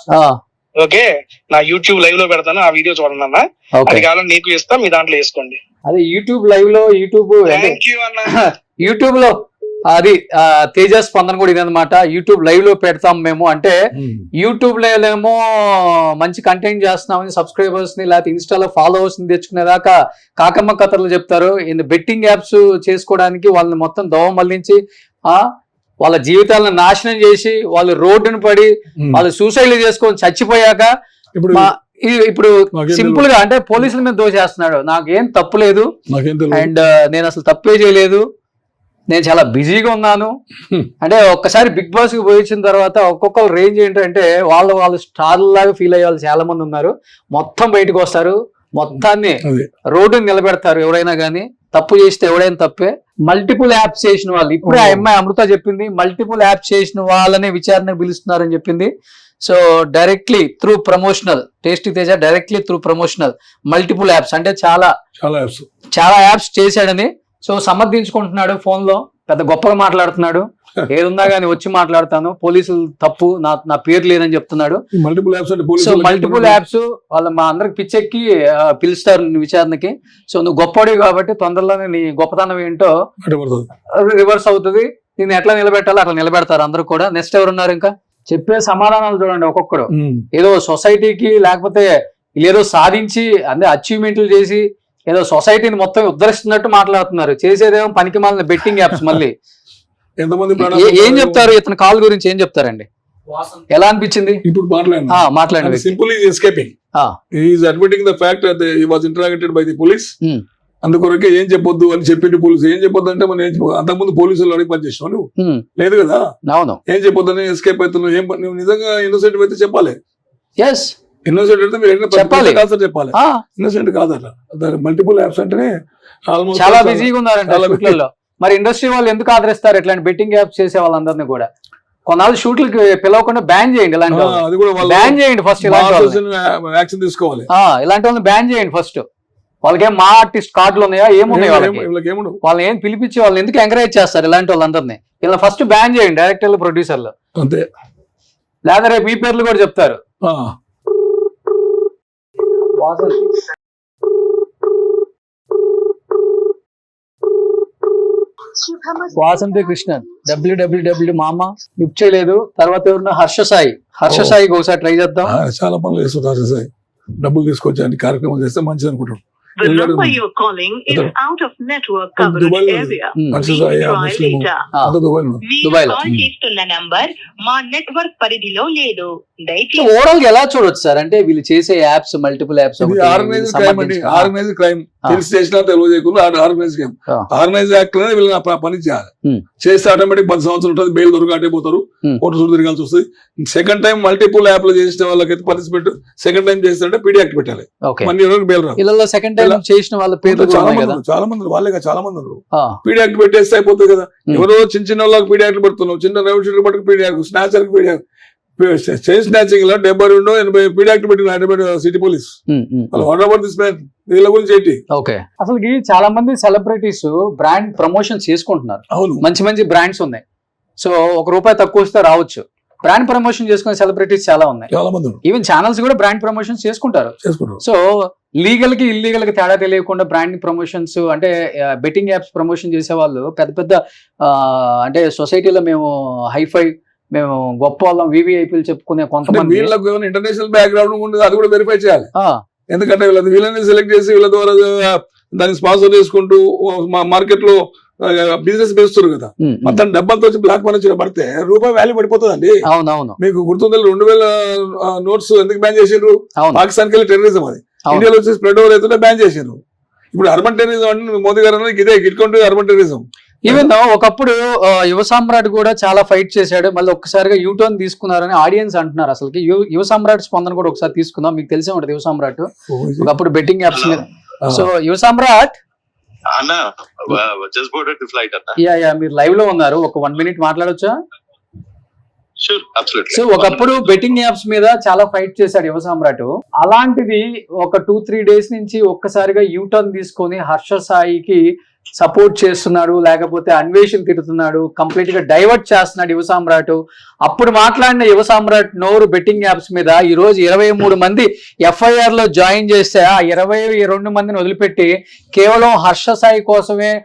ఓకే, నా యూట్యూబ్ లైవ్ లో పెడతాను, ఆ వీడియో చూడండి అన్న. అది కావాలని నీకు ఇస్తా, మీ దాంట్లో వేసుకోండి. అదే యూట్యూబ్ లైవ్ లో యూట్యూబ్ లో అది తేజ స్పందన కూడా ఇదనమాట. యూట్యూబ్ లైవ్ లో పెడతాం మేము, అంటే యూట్యూబ్ లో ఏమో మంచి కంటెంట్ చేస్తున్నామని సబ్స్క్రైబర్స్ ని లేకపోతే ఇన్స్టాలో ఫాలోవర్స్ ని తెచ్చుకునేదాకా కాకమ్మ కథలు చెప్తారు. బెట్టింగ్ యాప్స్ చేసుకోవడానికి వాళ్ళని మొత్తం దోవ మళ్లించి వాళ్ళ జీవితాలను నాశనం చేసి వాళ్ళు రోడ్డును పడి వాళ్ళు సూసైడ్ చేసుకొని చచ్చిపోయాక ఇప్పుడు సింపుల్ గా అంటే పోలీసుల మీద దోషేస్తున్నాడు. నాకేం తప్పు లేదు అండ్ నేను అసలు తప్పే చేయలేదు, నేను చాలా బిజీగా ఉన్నాను. అంటే ఒక్కసారి బిగ్ బాస్ కి పోయించిన తర్వాత ఒక్కొక్కరు రేంజ్ ఏంటంటే వాళ్ళు స్టార్ లాగా ఫీల్ అయ్యే వాళ్ళు చాలా మంది ఉన్నారు. మొత్తం బయటకు వస్తారు, మొత్తాన్ని రోడ్డుని నిలబెడతారు. ఎవరైనా కానీ తప్పు చేస్తే ఎవడైనా తప్పే. మల్టిపుల్ యాప్స్ చేసిన వాళ్ళు, ఇప్పుడే ఆ అమ్మాయి అమృత చెప్పింది, మల్టిపుల్ యాప్స్ చేసిన వాళ్ళనే విచారణకు పిలుస్తున్నారని చెప్పింది. So directly through promotional, tasty Teja directly through promotional multiple apps అంటే చాలా యాప్స్ చేశాడని సో సమర్థించుకుంటున్నాడు. ఫోన్ లో పెద్ద గొప్పగా మాట్లాడుతున్నాడు. ఏదున్నా గానీ వచ్చి మాట్లాడతాను, పోలీసులు తప్పు, నా పేరు లేదని చెప్తున్నాడు. సో మల్టిపుల్ యాప్స్ వాళ్ళ మా అందరికి పిచ్చెక్కి పిలుస్తారు విచారణకి. సో నువ్వు గొప్పడివి కాబట్టి తొందరలోనే నీ గొప్పతనం ఏంటో రివర్స్ అవుతుంది. నేను ఎట్లా నిలబెట్టాలో అట్లా నిలబెడతారు అందరూ కూడా. నెక్స్ట్ ఎవరున్నారు ఇంకా? చెప్పే సమాధానాలు చూడండి ఒక్కొక్కడు. ఏదో సొసైటీకి లేకపోతే ఏదో సాధించి అంటే అచీవ్మెంట్లు చేసి ఏదో సొసైటీని మొత్తం ఉద్ధరిస్తున్నట్టు మాట్లాడుతున్నారు. చేసేదేమో పనికి మాలిన బెట్టింగ్ యాప్స్. మళ్ళీ ఏం చెప్తారు ఇతని కాల్ గురించి, ఏం చెప్తారండి? ఎలా అనిపించింది? ఇప్పుడు మాట్లాడండి. Simple is escaping. He is admitting the fact that he was interrogated by the police. అందుకొరకే ఏం చెప్పొద్దు అని చెప్పింది పోలీసు. ఏం చెప్పొద్దు అంటే మనం అంతకుముందు పోలీసులు అడిగి పనిచేసినావు నువ్వు, లేదు కదా? అవును. ఏం చెప్పొద్దని ఎస్కేప్ అవుతున్నావు. నువ్వు నిజంగా ఇన్నోసెంట్ అయితే చెప్పాలి. ఎస్ ఇన్నోసెంట్ అంటే మీరు చెప్పాలి. చెప్పాలి ఇన్నోసెంట్ కాదట. దాని మల్టిపుల్ యాప్స్ అంటేనే ఆల్మోస్ట్ చాలా బిజీగా ఉన్నారంట షూట్లలో. మరి ఇండస్ట్రీ వాళ్ళు ఎందుకు ఆదరిస్తారు ఇట్లాంటి బెట్టింగ్ యాప్స్ చేసే వాళ్ళందరినీ కూడా? కొన్నాళ్ళు షూట్లకి పిలవకుండా బ్యాన్ చేయండి, ఇలాంటి అది కూడా బ్యాన్ చేయండి ఫస్ట్. యాక్షన్ తీసుకోవాలి, ఇలాంటి వాళ్ళని బ్యాన్ చేయండి ఫస్ట్. వాళ్ళకేం మా ఆర్టిస్ట్ కార్డులు ఉన్నాయా, ఏమున్నాయి వాళ్ళకి? వాళ్ళని ఏం పిలిపించి వాళ్ళని ఎందుకు ఎంకరేజ్ చేస్తారు ఇలాంటి వాళ్ళందరినీ? ఇలా ఫస్ట్ బ్యాన్ చేయండి డైరెక్టర్లు, ప్రొడ్యూసర్లు. అంతే, లేదా రేపు ఈ పేర్లు కూడా చెప్తారు. వాసంతి కృష్ణన్ డబ్ల్యూడబ్ల్యూడబ్ల్యూ మామ లిఫ్ట్ చేయలేదు. తర్వాత ఎవరున్నా హర్ష సాయికి ఒకసారి ట్రై చేద్దాం. చాలా పనులు చేస్తారు హర్ష సాయి. డబ్బులు తీసుకొచ్చి కార్యక్రమం చేస్తే మంచిది అనుకుంటాం. The number you're calling is out of network coverage area. మీరు కాల్ చేస్తున్న నంబర్ మా నెట్వర్క్ పరిధిలో లేదు. దయచేసి ఓవరాల్ గా ఎలా చూడొచ్చు సార్? అంటే వీళ్ళు చేసే apps, multiple apps, organise crime అండి. ఆర్గనైజ్ క్రైమ్ తెలిసి చేసినా తెలియదు చేయకుండా ఆర్గనైజ్ క్రైమ్. ఆర్గనైజ్ యాక్ట్ లోనే వీళ్ళు పని చేయాలి. చేస్తే ఆటోమేటిక్ 10 సంవత్సరాలు ఉంటుంది, బెయిల్ దొరకటే పోతారు, కోర్టు చుట్టూ తిరగాల్సి వస్తుంది. సెకండ్ టైం మల్టిపుల్ యాప్ లో చేసిన వాళ్ళకైతే పనిష్మెంట్. సెకండ్ టైం చేస్తుంటే పీడీ యాక్ట్ పెట్టాలి, 1 year బెయిల్ రాదు. సెకండ్ టైం చేసిన వాళ్ళ పేరు చాలా మంది వాళ్ళే చాలా మంది పీడీ యాక్ట్ పెట్టేస్తే అయిపోతుంది కదా. ఎవరో చిన్న వాళ్ళకి పీడీ యాక్ట్ పెడుతున్నావు, చిన్న రెవెన్యూ పట్టుకు PD act, snatcher PD act, chain snatching లో 72-80 పీడీ యాక్ట్ పెట్టిన హైదరాబాద్ సిటీ పోలీస్. వీళ్ళ గురించి ఏంటి? అసలు చాలా మంది సెలబ్రిటీస్ బ్రాండ్ ప్రమోషన్ చేసుకుంటున్నారు. మంచి మంచి బ్రాండ్స్ ఉన్నాయి. సో ₹1 తక్కువ వస్తే రావచ్చు. బ్రాండ్ ప్రమోషన్ చేసుకునే సెలబ్రిటీస్ చాలా ఉన్నాయి. ఈవెన్ ఛానల్స్ కూడా బ్రాండ్ ప్రమోషన్ చేసుకుంటారు. సో లీగల్ కి ఇల్లీగల్ కి తేడా తెలియకుండా బ్రాండ్ ప్రమోషన్స్, అంటే బెట్టింగ్ యాప్స్ ప్రమోషన్ చేసే వాళ్ళు పెద్ద పెద్ద అంటే సొసైటీలో మేము హైఫై, మేము గొప్ప వాళ్ళం, వివిఐపీలు చెప్పుకునే కొంతమంది వీళ్ళకి ఇంటర్నేషనల్ బ్యాక్గ్రౌండ్ ఉండదు. అది కూడా వెరిఫై చేయాలి. ఎందుకంటే వీళ్ళని సెలెక్ట్ చేసి వీళ్ళ ద్వారా దాన్ని స్పాన్సర్ చేసుకుంటూ మార్కెట్ లో బిజినెస్ పెంచుతారు కదా. మొత్తం డబ్బంతో వచ్చి బ్లాక్ మనీ పడితే రూపాయి వాల్యూ పడిపోతుందండి. అవునవును, మీకు గుర్తుంది 2000 నోట్స్ ఎందుకు బ్యాన్ చేసిండ్రు? పాకిస్తాన్కి వెళ్ళి టెర్రరిజం, అది ఇండియాలో వచ్చి స్ప్రెడ్ ఓవర్ అవుతుంటే బ్యాన్ చేసిండ్రు. ఇప్పుడు అర్బన్ టెర్రరిజం అంటే మోదీ గారు ఇదే గిట్కొంటే అర్బన్ టెర్రరిజం. ఈవెన్ ఒకప్పుడు యువ సామ్రాట్ కూడా చాలా ఫైట్ చేశాడు, మళ్ళీ ఒక్కసారిగా యూటర్న్ తీసుకున్నారని ఆడియన్స్ అంటున్నారు. అసలుకి యువ సామ్రాట్ స్పందన కూడా ఒకసారి తీసుకుందాం. మీకు తెలిసే ఉంటుంది యువ సామ్రాట్ ఒకప్పుడు బెట్టింగ్ యాప్స్ మీద. సో యువ సామ్రాట్ మీరు లైవ్ లో ఉన్నారు, ఒక 1 minute మాట్లాడొచ్చా? సో ఒకప్పుడు బెట్టింగ్ యాప్స్ మీద చాలా ఫైట్ చేశాడు యువ సామ్రాట్. అలాంటిది ఒక 2-3 days నుంచి ఒక్కసారిగా యూటర్న్ తీసుకొని హర్ష సాయికి సపోర్ట్ చేస్తున్నాడు, లేకపోతే అన్వేషణ తిడుతున్నాడు, కంప్లీట్ గా డైవర్ట్ చేస్తున్నాడు యువ సామ్రాట్. అప్పుడు మాట్లాడిన యువ సామ్రాట్ నోరు బెట్టింగ్ యాప్స్ మీద ఈ రోజు 23 మంది FIR లో జాయిన్ చేస్తే ఆ 22 మందిని వదిలిపెట్టి కేవలం హర్ష సాయి కోసమే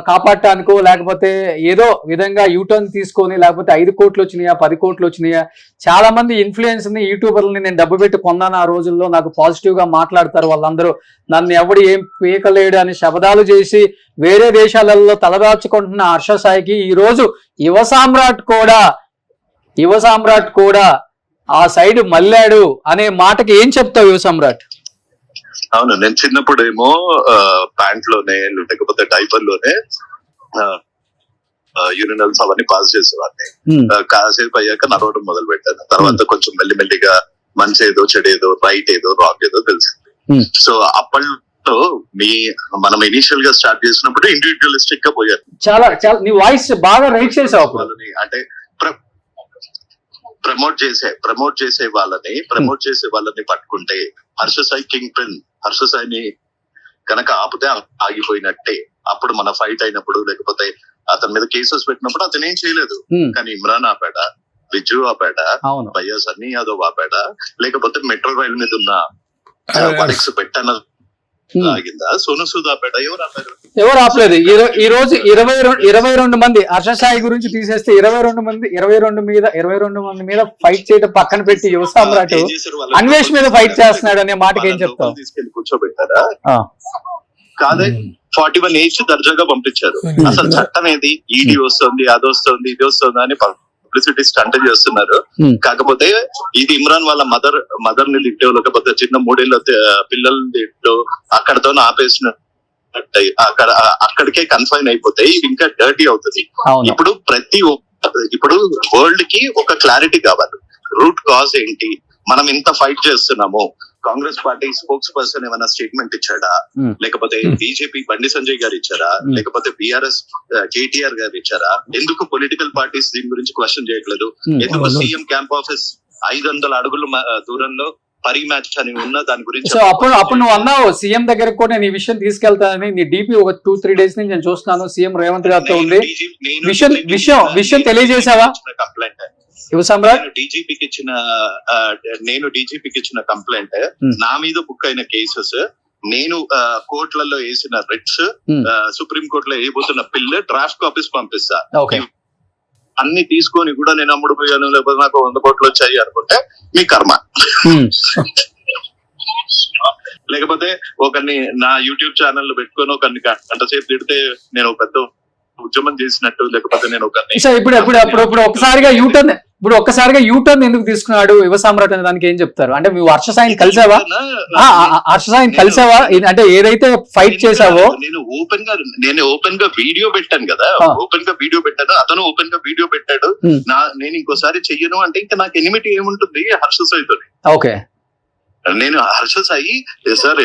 కాపాడటానికో, లేకపోతే ఏదో విధంగా యూటర్న్ తీసుకొని, లేకపోతే 5 కోట్లు వచ్చినాయా 10 కోట్లు వచ్చినాయా, చాలా మంది ఇన్ఫ్లుయెన్స్ ని, యూట్యూబర్లని నేను డబ్బు పెట్టి కొన్నాను ఆ రోజుల్లో, నాకు పాజిటివ్ గా మాట్లాడతారు వాళ్ళందరూ, నన్ను ఎవడు ఏం పీకలేడు అని శబదాలు చేసి వేరే దేశాలలో తలదాచుకుంటున్న హర్ష సాయికి ఈ రోజు యువ సామ్రాట్ కూడా ఆ సైడ్ మళ్ళాడు అనే మాటకి ఏం చెప్తావు యువ సామ్రాట్? అవును, నేను చిన్నప్పుడు ఏమో ప్యాంట్ లోనే లేకపోతే డైపర్ లోనే యూరినల్స్ అవన్నీ పాస్ చేసేవాడిని. కాసేపు అయ్యాక నడవడం మొదలు పెట్టాను. తర్వాత కొంచెం మెల్లిమెల్లిగా మంచి ఏదో, చెడు ఏదో, రైట్ ఏదో, రాంగ్ ఏదో తెలిసింది. సో అప్పట్లో మనం ఇనిషియల్ గా స్టార్ట్ చేసినప్పుడు ఇండివిజువలిస్టిక్ గా పోయారు. చాలా చాలా నీ వాయిస్ బాగా రైట్ చేసావు. అంటే ప్రమోట్ చేసే వాళ్ళని పట్టుకుంటే హర్ష సాయి కింగ్ పిన్, హర్ష సాయిని కనుక ఆపితే ఆగిపోయినట్టే. అప్పుడు మన ఫైట్ అయినప్పుడు, లేకపోతే అతని మీద కేసెస్ పెట్టినప్పుడు అతను ఏం చేయలేదు. కానీ ఇమ్రాన్ ఆపాడా, విజు ఆపాడా, భయ్యా సన్నీ యాదవ్ ఆపాడా, లేకపోతే మెట్రో రైల్ మీద ఉన్న వనెక్స్ పెట్టన ఆగిందా, సోను సూద్ ఆపాడా, ఎవరు ఆపలేదు. ఈ రోజు 22 మంది హర్ష సాయి గురించి తీసేస్తే 22 మంది మీద ఫైట్ చేయడం పక్కన పెట్టి యువ సామ్రాట్ అన్వేష్ మీద ఫైట్ చేస్తున్నాడు అనే మాటకి ఏం చెప్తావు? తీసుకెళ్లి కూర్చోబెట్టారా? కాదే, 41 ఏజ్ దర్జాగా పంపించారు. అసలు చట్టం ఏది? ఈడీ వస్తుంది, అది వస్తుంది, ఇది వస్తుంది అని పబ్లిసిటీ స్టంట్ చేస్తున్నారు. కాకపోతే ఇది ఇమ్రాన్ వాళ్ళ మదర్ ని తిట్టో, లేకపోతే చిన్న 3 ఏళ్ల పిల్లల్ని తిట్టో అక్కడతో ఆపేసిన అక్కడికే కన్ఫైన్ అయిపోతే ఇది ఇంకా డర్టీ అవుతుంది. ఇప్పుడు వరల్డ్ కి ఒక క్లారిటీ కావాలి. రూట్ కాజ్ ఏంటి, మనం ఇంత ఫైట్ చేస్తున్నాము, కాంగ్రెస్ పార్టీ స్పోక్స్ పర్సన్ ఏమైనా స్టేట్మెంట్ ఇచ్చాడా, లేకపోతే బీజేపీ బండి సంజయ్ గారు ఇచ్చారా, లేకపోతే బీఆర్ఎస్ కేటీఆర్ గారు ఇచ్చారా? ఎందుకు పొలిటికల్ పార్టీస్ దీని గురించి క్వశ్చన్ చేయట్లేదు? ఎందుకు సీఎం క్యాంప్ ఆఫీస్ 500 అడుగుల దూరంలో పరి మ్యాచ్ అని ఉన్న దాని గురించి? సో అప్పుడు నువ్వు అన్నావు సీఎం దగ్గరకు కూడా నేను ఈ విషయం తీసుకెళ్తానని. నీ డీపీ ఒక 2-3 డేస్ నుంచి నేను చూస్తున్నాను, సీఎం రేవంత్ గారితో ఉంది. విషయం తెలియజేసావా కంప్లైంట్ యువ సమ్రాట్? నేను డీజీపీకి ఇచ్చిన కంప్లైంట్, నా మీద బుక్ అయిన కేసెస్, నేను కోర్టులలో వేసిన రిట్స్, సుప్రీం కోర్టులో వేయబోతున్న బిల్ డ్రాఫ్ట్ కాపీస్ పంపిస్తా. అన్ని తీసుకొని కూడా నేను అమ్ముడు పోయాను, లేకపోతే నాకు 100 కోట్లు వచ్చాయి అనుకుంటే మీ కర్మ. లేకపోతే ఒకరిని నా యూట్యూబ్ ఛానల్ పెట్టుకొని ఒకరిని గంట సేపు తిడితే నేను పెద్ద ఉద్యమం చేసినట్టు, లేకపోతే నేను ఒకరిని ఇప్పుడు ఒక్కసారిగా యూటర్న్ ఎందుకు తీసుకున్నాడు యువ సామ్రాట్ అనే దానికి ఏం చెప్తారు? అంటే నువ్వు హర్ష సాయిని కలిసావా? అంటే ఏదైతే ఫైట్ చేసావో నేను ఓపెన్ గా వీడియో పెట్టాను కదా, ఓపెన్ గా వీడియో పెట్టాను, అతను ఓపెన్ గా వీడియో పెట్టాడు. నేను ఇంకోసారి చెయ్యను అంటే ఇంకా నాకు ఎనిమిటీ ఏముంటుంది హర్ష సాయితో? ఓకే, నేను హర్ష సాయి సార్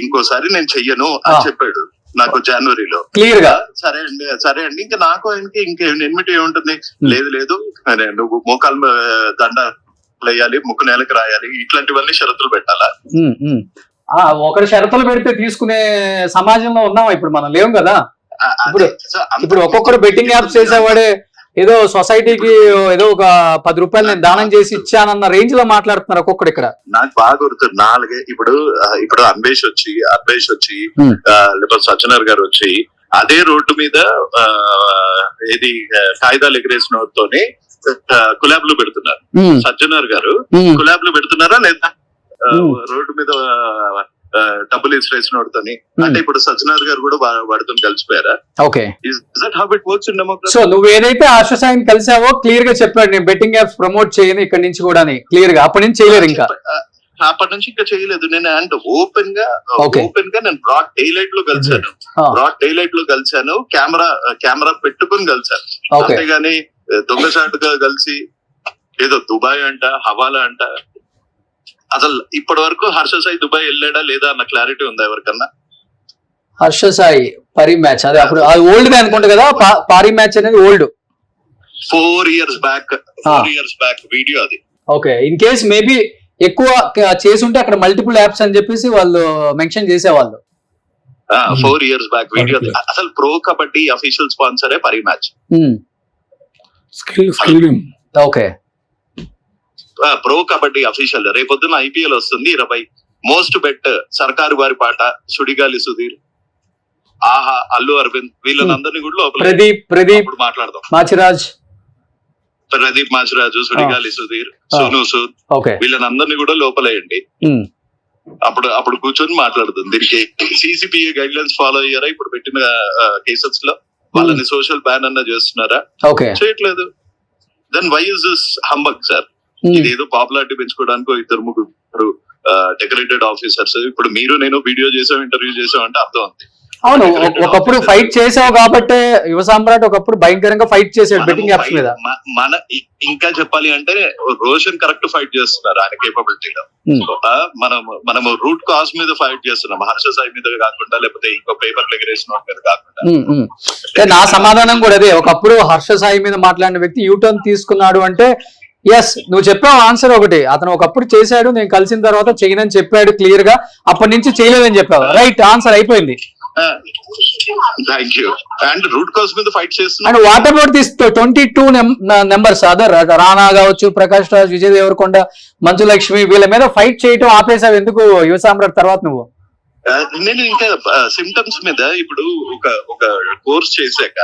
ఇంకోసారి నేను చెయ్యను అని చెప్పాడు నాకు జనవరిలో క్లియర్ గా. సరే అండి ఇంకా నాకు ఆయనకి ఇంకా ఎనిమిటీ ఏముంటుంది? లేదు నువ్వు మోకాలు దండ వేయాలి, ముక్కు నేలకు రాయాలి, ఇట్లాంటివన్నీ షరతులు పెట్టాలా? ఒకరి షరతులు పెడితే తీసుకునే సమాజంలో ఉన్నావా ఇప్పుడు మనం? లేవు కదా. ఇప్పుడు ఒక్కొక్కరు బెట్టింగ్ యాప్స్ చేసేవాడే ఏదో సొసైటీకి ఏదో ఒక 10 రూపాయలు నేను దానం చేసి ఇచ్చానన్న రేంజ్ లో మాట్లాడుతున్నారు ఒక్కొక్కడు ఇక్కడ. నాకు బాగా గుర్తుంది, 4 ఇప్పుడు అన్వేష్ వచ్చి లేకపోతే సజ్జనర్ గారు వచ్చి అదే రోడ్డు మీద ఇది కాగితాలు ఎగరేసిన తోనే కులాబ్లు పెడుతున్నారు. సజ్జనర్ గారు కులాబ్లు పెడుతున్నారా లేదా? రోడ్డు మీద డబ్బులు ఇన్సూరెన్స్ నోడుతోని. అంటే ఇప్పుడు సజ్జనార్ గారు కూడా వాడితో కలిసిపోయారా? ఓకే, సో నువ్వు ఏదైతే హర్ష సాయిని కలిసావో క్లియర్ గా చెప్పాడు, నేను బెట్టింగ్ యాప్స్ ప్రమోట్ చేయను ఇక్కడ నుంచి కూడా క్లియర్ గా. అప్పటి నుంచి చేయలేదు, ఇంకా అప్పటి నుంచి ఇంకా చేయలేదు. నేను అండ్ ఓపెన్ గా నేను బ్రాడ్ డే లైట్ లో కలిసాను, కెమెరా పెట్టుకుని కలిసాను. అంతేగాని దొంగచాటుగా కలిసి ఏదో దుబాయ్ అంట, హవాలా అంట. అసలు ఇప్పటి వరకు హర్ష సాయి దుబాయ్ వెళ్ళాడా లేదా అన్న క్లారిటీ ఉందా ఎవరికన్నా? హర్ష సాయి పరి మ్యాచ్ అదే అప్పుడు అది ఓల్డ్ గా అనుకుంటా కదా, పారి మ్యాచ్ అనేది ఓల్డ్ 4 years బ్యాక్ వీడియో అది. ఓకే, ఇన్ కేస్ మేబీ ఎక్కువ చేసుంటే అక్కడ మల్టిపుల్ యాప్స్ అని చెప్పేసి వాళ్ళు మెన్షన్ చేసేవాళ్ళు. 4 years బ్యాక్ వీడియో. అసలు ప్రో కబడ్డీ అఫీషియల్ స్పాన్సరే పరి match. Okay, pro kabaddi official. రేపొద్దున IPL వస్తుంది 20. మోస్ట్ బెట్ సర్కారు వారి పాట, సుడిగాలి సుధీర్, ఆహా, అల్లు అరవింద్, వీళ్ళందరినీ కూడా ప్రదీప్ మాట్లాడదాం. ప్రదీప్ మాచిరాజు, సుడిగాలి సుధీర్, సోను సూద్, వీళ్ళనందరినీ కూడా లోపలేయండి. అప్పుడు కూర్చొని మాట్లాడుతుంది. దీనికి CCPA గైడ్ లైన్స్ ఫాలో అయ్యారా? ఇప్పుడు పెట్టిన కేసెస్ లో వాళ్ళని సోషల్ బ్యాన్ అన్న చేస్తున్నారా? చేయట్లేదు. Then why is this humbug sir? ఇదేదో పాపులారిటీ పెంచుకోవడానికి 2-3 డెకరేటెడ్ ఆఫీసర్స్. ఇప్పుడు మీరు నేను వీడియో చేసాం, ఇంటర్వ్యూ చేసాం అంటే అర్థం ఉంది. అవును, ఒకప్పుడు ఫైట్ చేసావు కాబట్టి యువ సామ్రాట్ ఒకప్పుడు భయంకరంగా ఫైట్ చేసాడు బెట్టింగ్ యాప్స్ మీద. ఇంకా చెప్పాలి అంటే రోషన్ కరెక్ట్ ఫైట్ చేస్తున్నారు ఆయన కేపబిలిటీలో. మనము రూట్ కాజ్ మీద ఫైట్ చేస్తున్నాం, హర్ష సాయి మీద కాకుండా, లేకపోతే ఇంకో పేపర్ లెగరేషన్ మీద కాకుండా. నా సమాధానం కూడా అదే. ఒకప్పుడు హర్ష సాయి మీద మాట్లాడిన వ్యక్తి యూటర్న్ తీసుకున్నాడు అంటే ఎస్, నువ్వు చెప్పావు ఆన్సర్ ఒకటి. అతను ఒకప్పుడు చేశాడు, నేను కలిసిన తర్వాత చేయనని చెప్పాడు క్లియర్ గా. అప్పటి నుంచి చేయలేదని చెప్పావు, రైట్? ఆన్సర్ అయిపోయింది. అండ్ రూట్ కాజ్ మీద ఫైట్ చేస్తున్నా. And what about this 22 numbers other, రానా కావచ్చు, ప్రకాష్ రాజ్, విజయ్ దేవరకొండ, మంచు లక్ష్మి, వీళ్ళ మీద ఫైట్ చేయటం ఆపేసావు ఎందుకు యువ సామ్రాట్ తర్వాత నువ్వు? నేను ఇంకా సిమ్టమ్స్ మీద ఇప్పుడు ఒక కోర్స్ చేశాక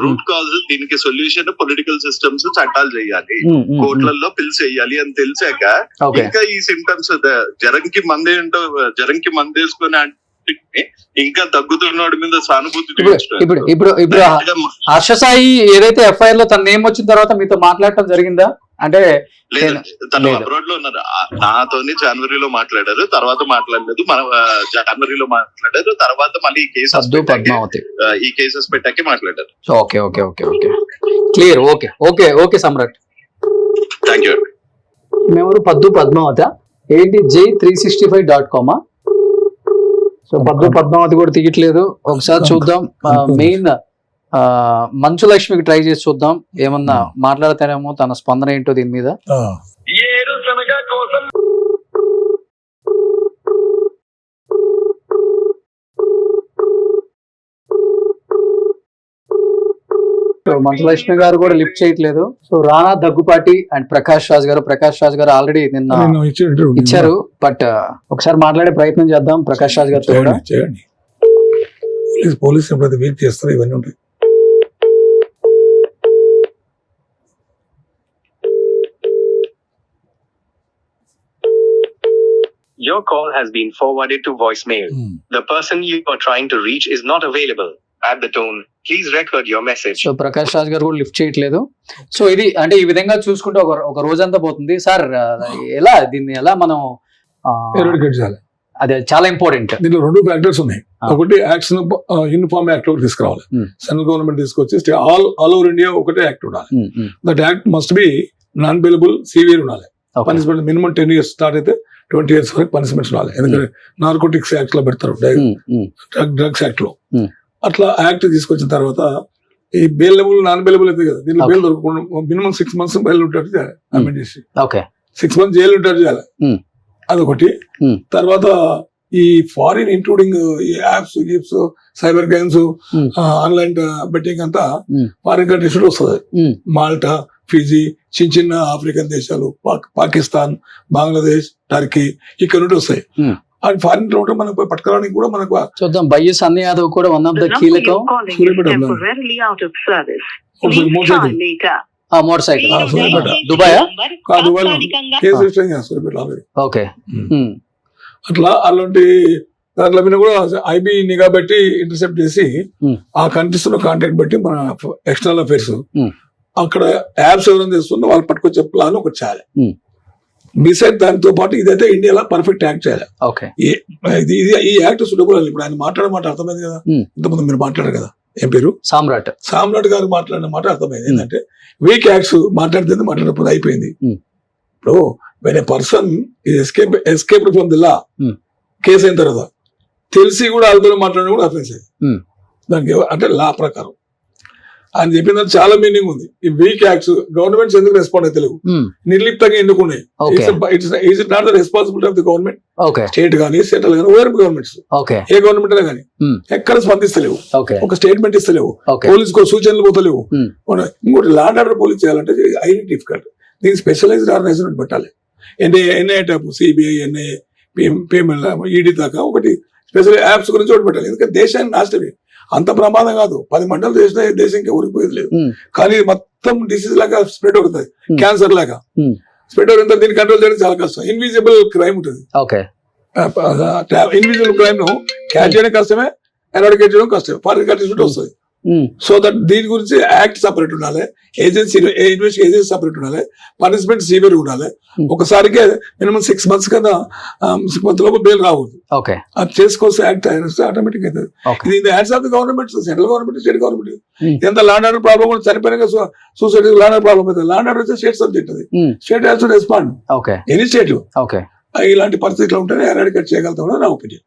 రూట్ కాజ్, దీనికి సొల్యూషన్ పొలిటికల్ సిస్టమ్స్, చట్టాలు చేయాలి, కోర్టులలో పిల్స్ వేయాలి అని తెలిసాక ఇంకా ఈ సిమ్టమ్స్ జరంకి మందేసుకొని ఇంకా తగ్గుతున్నాడు మీద సానుభూతి. ఇప్పుడు హర్ష సాయి ఏదైతే FIR లో తన నేమ్ వచ్చిన తర్వాత మీతో మాట్లాడటం జరిగిందా? అంటే తను అబ్రాడ్ లో ఉన్నారు. నాతోని జనవరిలో మాట్లాడారు, తర్వాత మాట్లాడలేదు. మన జనవరిలో మాట్లాడారు, తర్వాత మళ్ళీ ఈ కేసెస్ పెట్టాకే మాట్లాడారు. Okay, clear. Okay Samrat, thank you. ఈమెవరు? పద్దు పద్మావతి. ఏంటి J365.com? సో పద్దు పద్మావతి కూడా తీయట్లేదు. ఒకసారి చూద్దాం. మెయిన్ మంచు లక్ష్మికి ట్రై చేసి చూద్దాం, ఏమన్నా మాట్లాడతారేమో, తన స్పందన ఏంటో దీని మీద. మంచు లక్ష్మి గారు కూడా లిఫ్ట్ చేయట్లేదు. So Rana Daggubati and Prakash Raj గారు ఆల్రెడీ నిన్న ఇచ్చారు, బట్ ఒకసారి మాట్లాడే ప్రయత్నం చేద్దాం ప్రకాష్ రాజ్ గారితో కూడా. చేయండి. పోలీస్ ఎప్పుడైతే వెయిట్ చేస్తారో ఇవన్నీ ఉంటాయి. Your call has been forwarded to voicemail. The person you are trying to reach is not available. At the tone, please record your message. So Prakash Raj గారు కూడా లిఫ్ట్ చేయట్లేదు. సో ఇది అంటే ఈ విధంగా చూసుకుంటే ఒక రోజంతా పోతుంది. సార్ ఎలా దీన్ని ఎలా మనం అదే చాలా ఇంపార్టెంట్. దీంట్లో 2 ఫ్యాక్టర్స్ ఉన్నాయి. ఒకటి యాక్షన్ యూనిఫామ్ యాక్ట్ ఒకటి తీసుకురావాలి. సెంట్రల్ గవర్నమెంట్ తీసుకొచ్చి ఆల్ ఓవర్ ఇండియా ఒకటే యాక్ట్ ఉండాలి. That act must be non bailable, severe ఉండాలి. పనిష్మెంట్ మినిమం 10 years స్టార్ట్ అయితే 20 years వరకు పనిష్మెంట్స్ ఉండాలి. ఎందుకంటే నార్కోటిక్స్ యాక్ట్ లో పెడతారు, డ్రగ్స్ యాక్ట్ లో. అట్లా యాక్ట్ తీసుకొచ్చిన తర్వాత ఈ బెయిలబుల్ నాన్ బెయిలబుల్ అయితే కదా, దీనిలో బెయిల్ దొరకకుండా మినిమం 6 months బెయిల్ ఉంటారు చేయాలి. అమెండ్ చేసి 6 months జైలు ఉంటారు చేయాలి. అదొకటి. తర్వాత ఈ ఫారిన్ ఇంక్లూడింగ్ ఈ apps Gibbs cyber games online betting అంతా ఫారిన్ కంట్రీస్ లో వస్తుంది. మాల్టా, ఫిజీ, చిన్న ఆఫ్రికన్ దేశాలు, పాకిస్తాన్, బంగ్లాదేశ్, టర్కీ ఇక్కడ నుండి వస్తాయి. అది ఫారిన్ లో ఉంటే మనకు పట్టుకోవడానికి కూడా మనకు చూద్దాం. బయ్యస్ అన్ని యాదవ్ కూడా వన్ ఆఫ్ ద కీలకం. Motor cycle Dubai case register చేస్తారు ఆల్రెడీ. ఓకే. అట్లా అలాంటి దాంట్లో మీద కూడా ఐబీ నిఘా పెట్టి ఇంటర్సెప్ట్ చేసి ఆ కంట్రీస్ లో కాంటాక్ట్ బట్టి మన ఎక్స్టర్నల్ అఫైర్స్ అక్కడ యాప్స్ ఎవరైనా చేస్తుందో వాళ్ళు పట్టుకొచ్చే ప్లాన్ ఒకటి చేయాలి. బిసైడ్ దానితో పాటు ఇదైతే ఇండియాలో పర్ఫెక్ట్ యాక్ట్ చేయాలి. ఈ యాక్ట్ సూటబుల్ అని ఇప్పుడు ఆయన మాట్లాడే మాట అర్థమైంది కదా. ఇంతకుముందు మీరు మాట్లాడారు కదా, ఏం పేరు? సామ్రాట్ గారు మాట్లాడిన మాట అర్థమైంది. ఏంటంటే వీక్ యాక్ట్స్ మాట్లాడకపోతే అయిపోయింది. ఇప్పుడు when a person escaped from the law, case అయిన తర్వాత తెలిసి కూడా వాళ్ళతో మాట్లాడడం కూడా అఫెన్స్ అయింది దానికి. అంటే లా ప్రకారం ఆయన చెప్పిన చాలా మీనింగ్ ఉంది. ఈ వీక్ యాక్ట్స్ గవర్నమెంట్స్ ఎందుకు రెస్పాండ్ అయితే లేవు, నిర్లిప్తంగా ఎందుకు ఉన్నాయి? Is it not the responsibility of the government, state కానీ సెంట్రల్ కానీ ఓవర్ గవర్నమెంట్స్, ఏ గవర్నమెంట్ అయినా కానీ ఎక్కడ స్పందిస్తలేవు, ఒక స్టేట్మెంట్ ఇస్తలేవు, పోలీస్ కో సూచనలు పోతలేవు. ఇంకోటి లా అండ్ ఆర్డర్ పోలీస్ చేయాలంటే హైలీ డిఫికల్ట్. దీనికి స్పెషలైజ్డ్ ఆర్గనైజేషన్ పెట్టాలి. NIA type, CBI, NIA, ED దాకా ఒకటి స్పెషల్ యాప్స్ గురించి ఒకటి పెట్టాలి. ఎందుకంటే దేశాన్ని నాశనమే. అంత ప్రమాదం కాదు, 10 మంటలు చేసిన దేశంకి ఊరిపోయేది లేదు. కానీ మొత్తం డిసీజ్ లాగా స్ప్రెడ్ అవుతుంది, క్యాన్సర్ లాగా స్ప్రెడ్ అవుతుంది. దీన్ని కంట్రోల్ చేయడం చాలా కష్టం. ఇన్విజిబుల్ క్రైమ్ ఉంటుంది. ఇన్విజిబుల్ క్రైమ్ ను క్యాచ్ చేయడం కష్టమే, ఎరాడికేట్ చేయడం కష్టమే. ఫారిన్ కంట్రీస్ నుండి వస్తుంది. సో దట్ దీని గురించి యాక్ట్ సపరేట్ ఉండాలి, ఇన్వెస్టిగేషన్ సపరేట్ ఉండాలి, పనిష్మెంట్ సివియర్ ఉండాలి. ఒకసారికే మినిమం 6 months కన్నా 6 months లోపు బెయిల్ రావద్దు. అది చేసుకోవచ్చు యాక్ట్ ఆటోమేటిక్ అవుతుంది. ఇది in the hands of the government, central government, state government. ఎంత ల్యాండ్ ఆర్డర్ ప్రాబ్లం కూడా చనిపోయినాక సూసైడ్ ల్యాండ్ ఆర్డర్ ప్రాబ్లం అవుతుంది. ల్యాండ్ ఆర్డర్ వచ్చే స్టేట్ సబ్జెక్ట్, అది state has to respond, any state. ఇలాంటి పరిస్థితులు ఉంటేనే ఎరాడికేట్ చేయగలుగుతాం నా ఒపీనియన్.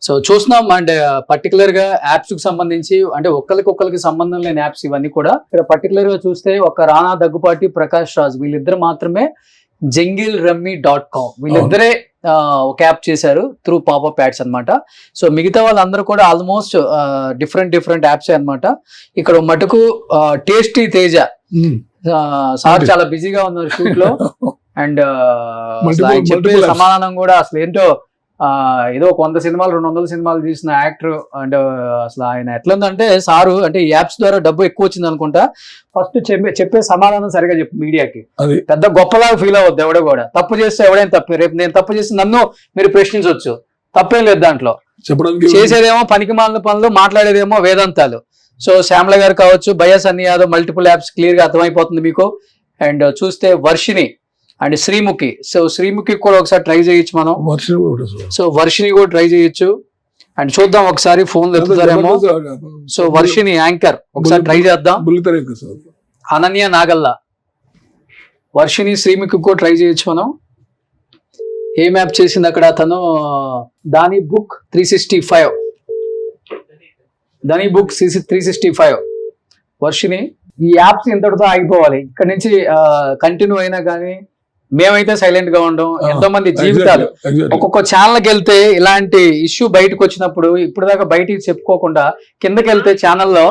సో చూస్తున్నాం. అండ్ పర్టికులర్ గా యాప్స్ కు సంబంధించి అంటే ఒక్కరికి సంబంధం లేని యాప్స్ ఇవన్నీ కూడా. ఇక్కడ పర్టికులర్ గా చూస్తే ఒక రానా దగ్గుపాటి, ప్రకాష్ రాజ్ వీళ్ళిద్దరు మాత్రమే JungleRummy.com వీళ్ళిద్దరే ఒక యాప్ చేశారు త్రూ పాపప్ యాడ్స్ అనమాట. సో మిగతా వాళ్ళందరూ కూడా ఆల్మోస్ట్ డిఫరెంట్ యాప్స్ అనమాట. ఇక్కడ మటుకు టేస్టీ తేజ సార్ చాలా బిజీగా ఉన్నారు షూట్ లో. అండ్ చెప్పే సమాధానం కూడా అసలు ఏంటో, ఏదో 100 సినిమాలు 200 సినిమాలు తీసిన యాక్టర్. అండ్ అసలు ఆయన ఎట్లుందంటే సారు అంటే ఈ యాప్స్ ద్వారా డబ్బు ఎక్కువ వచ్చింది అనుకుంటా. ఫస్ట్ చెప్పే సమాధానం సరిగా చెప్పు మీడియాకి, పెద్ద గొప్పలాగా ఫీల్ అవ్వద్దు ఎవడో కూడా. తప్పు చేస్తే ఎవడైనా తప్పే, రేపు నేను తప్పు చేసి నన్ను మీరు ప్రశ్నించవచ్చు, తప్పేం లేదు దాంట్లో. చేసేదేమో పనికి మాలిన పనులు, మాట్లాడేదేమో వేదాంతాలు. సో శ్యామల గారు కావచ్చు, బయస్ అన్ని యాదవ్, మల్టిపుల్ యాప్స్ క్లియర్ గా అర్థమైపోతుంది మీకు. అండ్ చూస్తే వర్షిని అండ్ శ్రీముఖి. సో శ్రీముఖి కూడా ఒకసారి ట్రై చేయొచ్చు మనం. సో వర్షిని కూడా ట్రై చేయొచ్చు. అండ్ చూద్దాం ఒకసారి ఫోన్ ఎత్తుతారేమో. సో వర్షిని యాంకర్ ఒకసారి ట్రై చేద్దాం. అనన్య నాగల్లా వర్షిని శ్రీముఖి కూడా ట్రై చేయొచ్చు మనం. ఏం యాప్ చేసింది అక్కడ తను? దాని బుక్ 365. దాని బుక్ 365. వర్షిని, ఈ యాప్స్ ఇంతటితో ఆగిపోవాలి. ఇక్కడ నుంచి కంటిన్యూ అయినా కానీ మేమైతే సైలెంట్ గా ఉండం. ఎంతో మంది జీవితాలు ఒక్కొక్క ఛానల్కి వెళ్తే ఇలాంటి ఇష్యూ బయటకు వచ్చినప్పుడు ఇప్పుడు దాకా బయటికి చెప్పుకోకుండా కిందకి వెళ్తే ఛానల్లో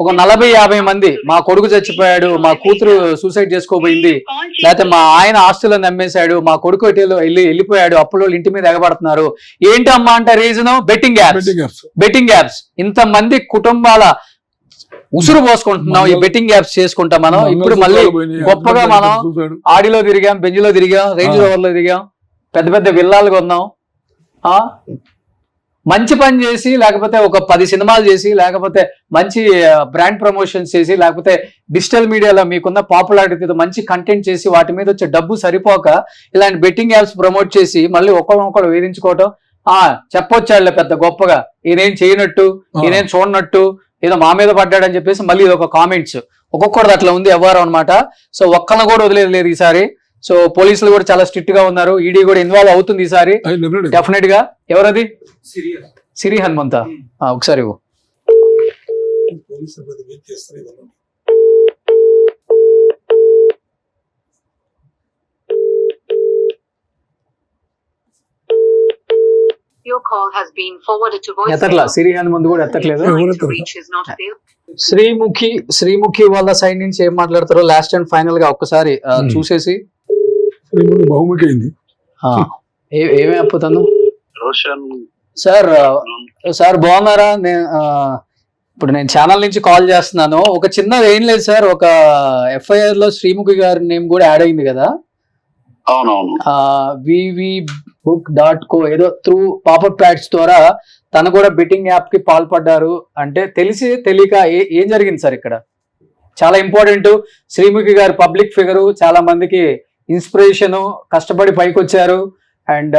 ఒక 40-50 మంది మా కొడుకు చచ్చిపోయాడు, మా కూతురు సూసైడ్ చేసుకోబోయింది, లేకపోతే మా ఆయన ఆస్తులను నమ్మేశాడు, మా కొడుకు వెళ్ళిపోయాడు, అప్పుడు వాళ్ళు ఇంటి మీద ఎగబడుతున్నారు. ఏంటమ్మా అంటే రీజన్ బెట్టింగ్ యాప్స్. ఇంతమంది కుటుంబాల ఉసురు పోసుకుంటున్నాం ఈ బెట్టింగ్ యాప్స్ చేసుకుంటా మనం. ఇప్పుడు మళ్ళీ గొప్పగా మనం ఆడిలో తిరిగాం, బెంజ్లో తిరిగాం, రేంజ్ రోవర్ లో తిరిగాం, పెద్ద పెద్ద విల్లాలు కొన్నాం. మంచి పని చేసి, లేకపోతే ఒక 10 సినిమాలు చేసి, లేకపోతే మంచి బ్రాండ్ ప్రమోషన్స్ చేసి, లేకపోతే డిజిటల్ మీడియాలో మీకున్న పాపులారిటీతో మంచి కంటెంట్ చేసి వాటి మీద వచ్చే డబ్బు సరిపోక ఇలాంటి బెట్టింగ్ యాప్స్ ప్రమోట్ చేసి మళ్ళీ ఒకరినొకరు వేధించుకోవటం. చెప్పొచ్చాడులే పెద్ద గొప్పగా, ఈయనేం చేయనట్టు, ఈయనేం చూడనట్టు, ఏదో మా మీద పడ్డాడని చెప్పేసి మళ్ళీ ఇది ఒక కామెంట్స్. ఒక్కొక్కటి అట్లా ఉంది వ్యవహారం అనమాట. సో ఒక్కరిని కూడా వదిలేదు ఈసారి. సో పోలీసులు కూడా చాలా స్ట్రిక్ట్ గా ఉన్నారు. ఈడీ కూడా ఇన్వాల్వ్ అవుతుంది ఈసారి డెఫినెట్ గా. ఎవరది? సిరి హనుమంత. ఒకసారి ఎత్తట్లా, సిరి హనుమంత్ కూడా ఎత్తట్లేదు. శ్రీముఖి వాళ్ళ సైడ్ నుంచి ఏం మాట్లాడతారో లాస్ట్ అండ్ ఫైనల్ గా ఒక్కసారి చూసేసి. బహుముఖి అయింది. ఏమే అప్పుతాను సార్ బాగున్నారా? ఇప్పుడు నేను ఛానల్ నుంచి కాల్ చేస్తున్నాను. ఒక చిన్నది ఏం లేదు సార్, ఒక ఎఫ్ఐఆర్ లో శ్రీముఖి గారి నేమ్ కూడా యాడ్ అయింది కదా. అవునవును. vvbook.co ఏదో త్రూ పాపప్ యాడ్స్ ద్వారా తను కూడా బెట్టింగ్ యాప్ కి పాల్పడ్డారు అంటే తెలిసి తెలియక ఏం జరిగింది సార్ ఇక్కడ? చాలా ఇంపార్టెంట్. శ్రీముఖి గారు పబ్లిక్ ఫిగరు, చాలా మందికి ఇన్స్పిరేషన్, కష్టపడి పైకి వచ్చారు. అండ్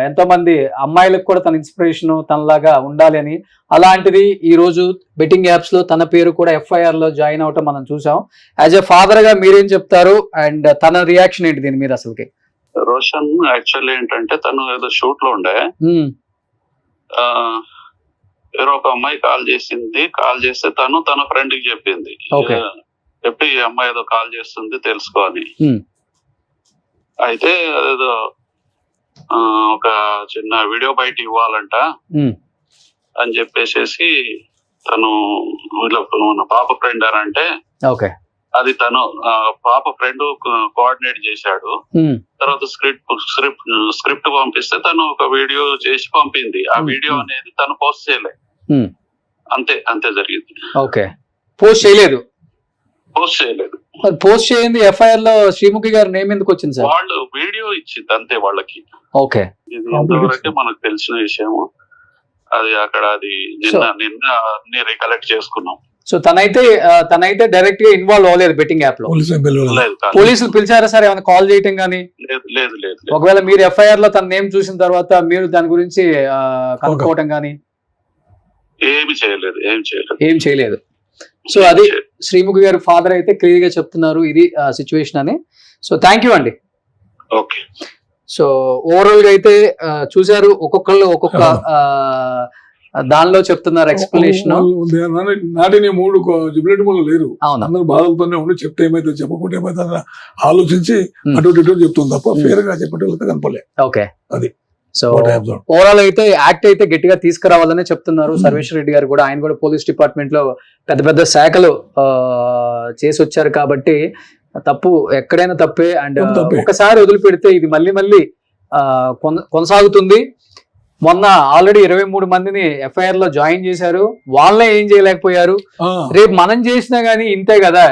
ఎంతో మంది అమ్మాయిలకు కూడా తన ఇన్స్పిరేషన్ తనలాగా ఉండాలి అని. అలాంటిది ఈ రోజు బెట్టింగ్ యాప్స్ లో తన పేరు కూడా ఎఫ్ఐఆర్ లో జాయిన్ అవటం మనం చూసాం. యాజ్ ఎ ఫాదర్ గా మీరేం చెప్తారు అండ్ తన రియాక్షన్ ఏంటి దీని మీద? అసలుకి రోషన్ యాక్చువల్లీ ఏంటంటే తను ఏదో షూట్ లో ఉండే, ఎవరో ఒక అమ్మాయి కాల్ చేసింది. కాల్ చేస్తే తను తన ఫ్రెండ్ కి చెప్పింది, చెప్పి ఈ అమ్మాయి ఏదో కాల్ చేస్తుంది తెలుసుకో అని. అయితే అదేదో ఒక చిన్న వీడియో బయట ఇవ్వాలంట అని చెప్పేసి తను మన పాప ఫ్రెండ్ అని అంటే అది తను పాప ఫ్రెండ్ కోఆర్డినేట్ చేశాడు. తర్వాత స్క్రిప్ట్ పంపిస్తే తను ఒక వీడియో చేసి పంపింది. ఆ వీడియో అనేది తను పోస్ట్ చేయలే. అంతే జరిగింది. పోస్ట్ చేయలేదు. పోస్ట్ చేయండి. ఎఫ్ఐఆర్ లో శ్రీముఖి గారి నేమ్ ఎందుకు వచ్చింది సార్? వాళ్ళు వీడియో ఇచ్చింది అంతే వాళ్ళకి. ఇది ఎంతవరకే మనకు తెలిసిన విషయము. అది అక్కడ అది నిన్న రికలెక్ట్ చేసుకున్నాం. సో తనైతే డైరెక్ట్ గా ఇన్వాల్వ్ అవ్వలేదు బెట్టింగ్ యాప్ లో. పోలీసులు పిలిచారా సార్ ఏమైనా కాల్ చేయటం కానీ? లేదు. ఒకవేళ మీరు ఎఫ్ఐఆర్ లో తన నేమ్ చూసిన తర్వాత మీరు దాని గురించి కనుక్కోవటం కానీ? ఏం చేయలేదు. సో అది శ్రీముఖి గారి ఫాదర్ అయితే క్లియర్ గా చెప్తున్నారు ఇది సిచ్యువేషన్ అని. సో థ్యాంక్ యూ అండి. సో ఓవరాల్ గా అయితే చూసారు, ఒక్కొక్కళ్ళు ఒక్కొక్క దానిలో చెప్తున్నారు ఎక్స్ప్లెనేషన్. నాటిని 3 జిబిలెట్ మూల లేరు, అందరూ బాధలతోనే ఉండి చెప్తే ఏమైతే చెప్పకుండా ఏమైతే ఆలోచించి అటు ఇటు చెప్తుంది తప్ప ఫేర్ గా చెప్పేటోళ్ళతో కనపలే. అది సో ఓవరాల్ అయితే యాక్ట్ అయితే గట్టిగా తీసుకురావాలని చెప్తున్నారు సర్వేశ్వర రెడ్డి గారు కూడా. ఆయన కూడా పోలీస్ డిపార్ట్మెంట్ లో పెద్ద శాఖలు చేసి వచ్చారు కాబట్టి తప్పు ఎక్కడైనా తప్పే. అండ్ ఒకసారి వదిలిపెడితే ఇది మళ్ళీ కొనసాగుతుంది. మొన్న ఆల్రెడీ 23 మందిని ఎఫ్ఐఆర్ లో జాయిన్ చేశారు. వాళ్ళే ఏం చేయలేకపోయారు. రేపు మనం చేసినా గానీ ఇంతే కదా,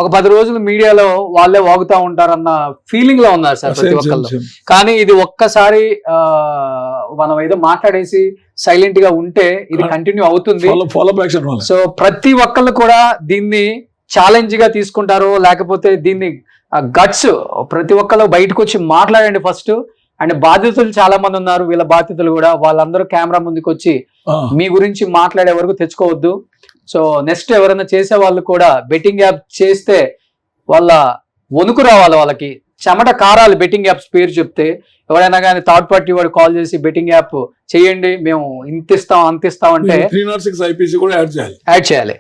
ఒక 10 రోజులు మీడియాలో వాళ్ళే వాగుతా ఉంటారన్న ఫీలింగ్ లో ఉన్నారు సార్ ప్రతి ఒక్కళ్ళు. కానీ ఇది ఒక్కసారి మనం ఏదో మాట్లాడేసి సైలెంట్ గా ఉంటే ఇది కంటిన్యూ అవుతుంది. సో ప్రతి ఒక్కళ్ళు కూడా దీన్ని ఛాలెంజ్ గా తీసుకుంటారు, లేకపోతే దీన్ని గట్స్ ప్రతి ఒక్కళ్ళు బయటకు వచ్చి మాట్లాడండి ఫస్ట్. అండ్ బాధితులు చాలా మంది ఉన్నారు, వీళ్ళ బాధితులు కూడా వాళ్ళందరూ కెమెరా ముందుకు వచ్చి మీ గురించి మాట్లాడే వరకు తెచ్చుకోవద్దు. సో నెక్స్ట్ ఎవరైనా చేసే వాళ్ళు కూడా బెట్టింగ్ యాప్ చేస్తే వాళ్ళ వణుకు రావాలి వాళ్ళకి, చెమట కారాలి బెట్టింగ్ యాప్స్ పేరు చెప్తే. ఎవరైనా కానీ థర్డ్ పార్టీ వాడు కాల్ చేసి బెట్టింగ్ యాప్ చేయండి మేము ఇంత ఇస్తాం అంత ఇస్తాం అంటే 306 IPC కూడా యాడ్ చేయాలి.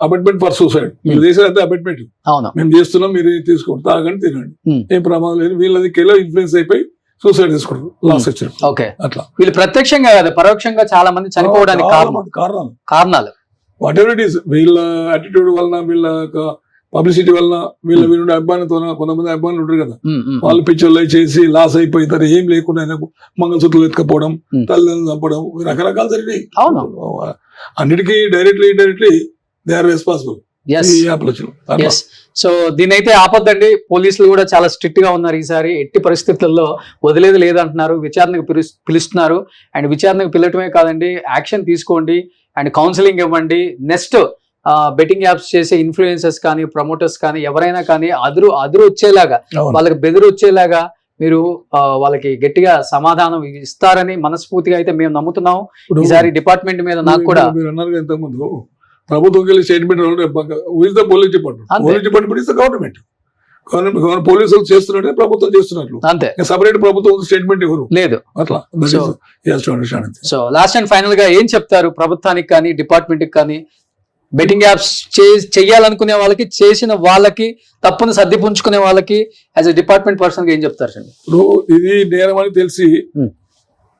అబెట్మెంట్ ఫర్ సూసైడ్ చేసేది అబెట్మెంట్. అవును, మేము చేస్తున్నాం, మీరు తీసుకోండి, తాగండి, తినండి, ఏం ప్రమాదం లేదు. వీళ్ళది కెలో ఇన్ఫ్లుయెన్స్ అయిపోయి సూసైడ్ చేసుకుంటారు లాస్ వచ్చారు. ఓకే, అట్లా వీళ్ళు ప్రత్యక్షంగా కాదు పరోక్షంగా చాలా మంది చనిపోవడానికి కారణాలు వాట్ ఎవర్ ఇట్ ఈస్, వీళ్ళ అటిట్యూడ్ వలన, వీళ్ళ పబ్లిసిటీ వలన, వీళ్ళ వీళ్ళ అభిమానితో కొంతమంది అభిమానులు ఉంటారు కదా, వాళ్ళు పిక్చర్లు చేసి లాస్ అయిపోతారు. ఏం లేకుండా మంగళసూత్రాలు ఎత్తుకపోవడం, తల్లిదండ్రులు చంపడం, రకరకాల జరిగినాయి. అన్నిటికీ directly they are responsible. So దీని అయితే ఆపొద్దండి. పోలీసులు కూడా చాలా స్ట్రిక్ట్ గా ఉన్నారు ఈసారి. ఎట్టి పరిస్థితుల్లో వదిలేదు లేదంటున్నారు, విచారణకు పిలుస్తున్నారు. అండ్ విచారణకు పిలవటమే కాదండి, యాక్షన్ తీసుకోండి అండ్ కౌన్సిలింగ్ ఇవ్వండి. నెక్స్ట్ బెట్టింగ్ యాప్స్ చేసే ఇన్ఫ్లుయెన్సర్స్ కానీ ప్రమోటర్స్ కానీ ఎవరైనా కానీ అదురు వచ్చేలాగా, వాళ్ళకి బెదిరి వచ్చేలాగా మీరు వాళ్ళకి గట్టిగా సమాధానం ఇస్తారని మనస్ఫూర్తిగా అయితే మేము నమ్ముతున్నాము. ఈసారి డిపార్ట్మెంట్ మీద నాకు కూడా ఇంతకుముందు ప్రభుత్వం statement police department is government. పోలీసులు చేస్తున్నట్టే ప్రభుత్వం చేస్తున్నట్లు అంతే. సపరేట్ ప్రభుత్వం స్టేట్మెంట్ ఎవరు లేదు అట్లా. సో లాస్ట్ అండ్ ఫైనల్ గా ఏం చెప్తారు ప్రభుత్వానికి కానీ డిపార్ట్మెంట్ కి కానీ? బెట్టింగ్ యాప్స్ చెయ్యాలనుకునే వాళ్ళకి, చేసిన వాళ్ళకి, తప్పును సర్దిపుంచుకునే వాళ్ళకి యాజ్ ఎ డిపార్ట్మెంట్ పర్సన్ గా ఏం చెప్తారు అండి? ఇప్పుడు ఇది నేరం అని తెలిసి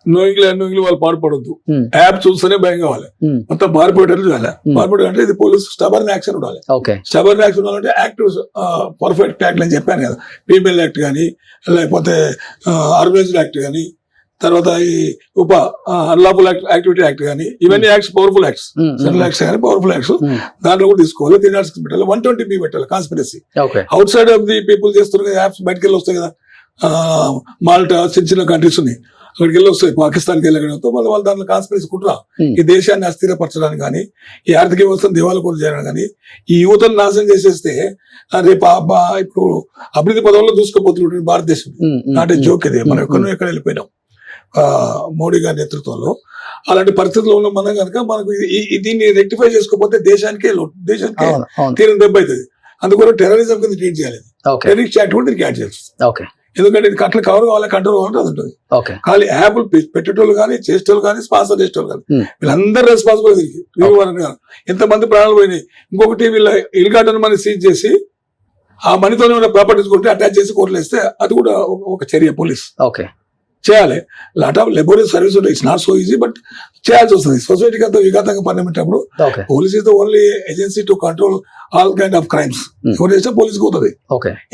నోయింగ్లీ వాళ్ళు పాడుపడద్దు. యాప్ చూస్తేనే భయం కావాలి, మొత్తం పారిపోయేటట్లు చూడాలి. పారిపోవడం అంటే ఇది పోలీసు స్టబర్న్ యాక్షన్ ఉండాలి. స్టబర్న్ యాక్షన్ ఉండాలంటే యాక్టివ్ పర్ఫెక్ట్ యాక్ట్ అని చెప్పాను కదా, ఫీమేల్ యాక్ట్ కానీ, లేకపోతే ఆర్గనైజ్డ్ యాక్ట్ కానీ, తర్వాత ఈ అన్లాఫుల్ యాక్టివిటీ యాక్ట్ కానీ, ఇవన్నీ acts powerful acts, central acts కానీ పవర్ఫుల్ యాక్ట్స్. దాంట్లో కూడా తీసుకోవాలి. 306 పెట్టాలి, 120B పెట్టాలి conspiracy. Out side of the people చేస్తున్న యాప్స్ బయటకు వెళ్ళి వస్తాయి కదా, మాల్టా చిన్న కంట్రీస్ ఉన్నాయి, అక్కడికి వెళ్ళి వస్తాయి, పాకిస్తాన్కి వెళ్ళడంతో వాళ్ళు దాంట్లో కాన్స్పిరసీ కుట్రా ఈ దేశాన్ని అస్థిరపరచడానికి కానీ, ఈ ఆర్థిక వ్యవస్థను దివాలా కొలు చేయడం కానీ, ఈ యువతను నాశనం చేసేస్తే రేపు ఇప్పుడు అభివృద్ధి పదంలో దూసుకుపోతున్నటువంటి భారతదేశం. నాటే జోక్ ఇది. మనం ఎక్కడ వెళ్ళిపోయినాం మోడీ గారి నేతృత్వంలో. అలాంటి పరిస్థితుల్లో ఉన్న మనం కనుక మనకు దీన్ని రెక్టిఫై చేసుకోకపోతే దేశానికి తీరం దెబ్బ అవుతుంది. అందుకోసం టెర్రరిజం కింద ట్రీట్ చేయాలి. టెర్రరిస్ట్ యాక్ట్ కూడా దీనికి యాడ్ చేయాలి. ఎందుకంటే ఇది అట్లా కవర్ కావాలి, కంట్రోల్ కావాలంటే అది ఉంటుంది. కానీ యాప్లు పెట్టేటోళ్ళు కానీ, చేసేటోళ్ళు కానీ, స్పాన్సర్ చేసేటోళ్ళు కానీ, వీళ్ళందరూ రెస్పాన్సిబుల్. దీనికి ఎంతమంది ప్రాణాలు పోయినాయి. ఇంకొకటి వీళ్ళ ఇల్గాటను మనం సీజ్ చేసి ఆ మనీతోనే ఉన్న ప్రాపర్టీస్ కొంటే అటాచ్ చేసి కోర్టులు వేస్తే అది కూడా ఒక చర్య పోలీస్ చేయాలి. లాట్ ఆఫ్ లెబోరియస్ సర్వీస్ ఉంటాయి. It's not so easy, but చేయాల్సి వస్తుంది. సొసైటీకి అంత విఘాతంగా పనిపెట్టినప్పుడు police is the only agency to control all kind of crimes. ఎవరు చేస్తే పోలీస్కి పోతుంది.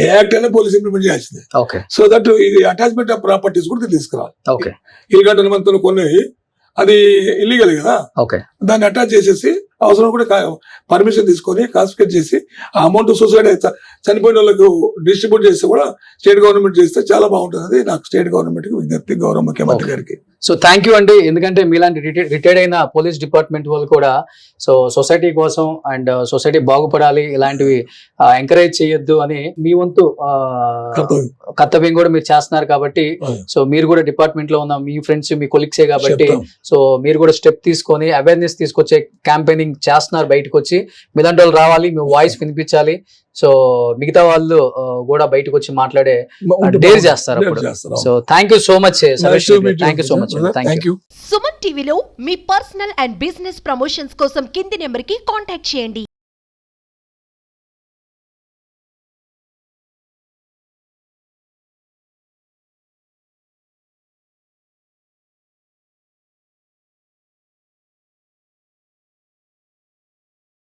ఏ యాక్ట్ అయినా పోలీస్ ఇంప్లిమెంట్ చేయాల్సింది. సో దట్ ఇది అటాచ్మెంట్ ఆఫ్ ప్రాపర్టీస్ కూడా తీసుకురావాలి. ఇల్గాటన్ మనతో కొన్ని అది ఇల్లీగల్ కదా, దాన్ని అటాచ్ చేసేసి అవసరం కూడా పర్మిషన్ తీసుకొని కాన్ఫిస్కేట్ చేసి ఆ అమౌంట్ సొసైటీ చనిపోయిన వాళ్ళకు డిస్ట్రిబ్యూట్ చేస్తే కూడా స్టేట్ గవర్నమెంట్ చేస్తే చాలా బాగుంటుంది. నాకు స్టేట్ గవర్నమెంట్ కి విజ్ఞప్తి, గౌరవ ముఖ్యమంత్రి గారికి. సో థ్యాంక్ యూ అండి. ఎందుకంటే మీలాంటి రిటైర్డ్ అయిన పోలీస్ డిపార్ట్మెంట్ వాళ్ళు కూడా సొసైటీ కోసం అండ్ సొసైటీ బాగుపడాలి, ఇలాంటివి ఎంకరేజ్ చేయొద్దు అని మీ వంతు కర్తవ్యం కూడా మీరు చేస్తున్నారు కాబట్టి, సో మీరు కూడా డిపార్ట్మెంట్ లో ఉన్న మీ ఫ్రెండ్స్, మీ కొలీగ్సే కాబట్టి, సో మీరు కూడా స్టెప్ తీసుకొని అవేర్నెస్ తీసుకొచ్చే క్యాంపెయినింగ్ చేస్తున్నారు. బయటకు వచ్చి మీలాంటి వాళ్ళు రావాలి, మీ వాయిస్ వినిపించాలి. సో మిగతా వాళ్ళు కూడా బయటకు వచ్చి మాట్లాడే డేర్ చేస్తారు అప్పుడు. So thank you so much. Thank you so much. Thank you. Suman టీవీలో మీ పర్సనల్ అండ్ బిజినెస్ ప్రమోషన్స్ కోసం కింది నెంబర్ కి కాంటాక్ట్ చేయండి.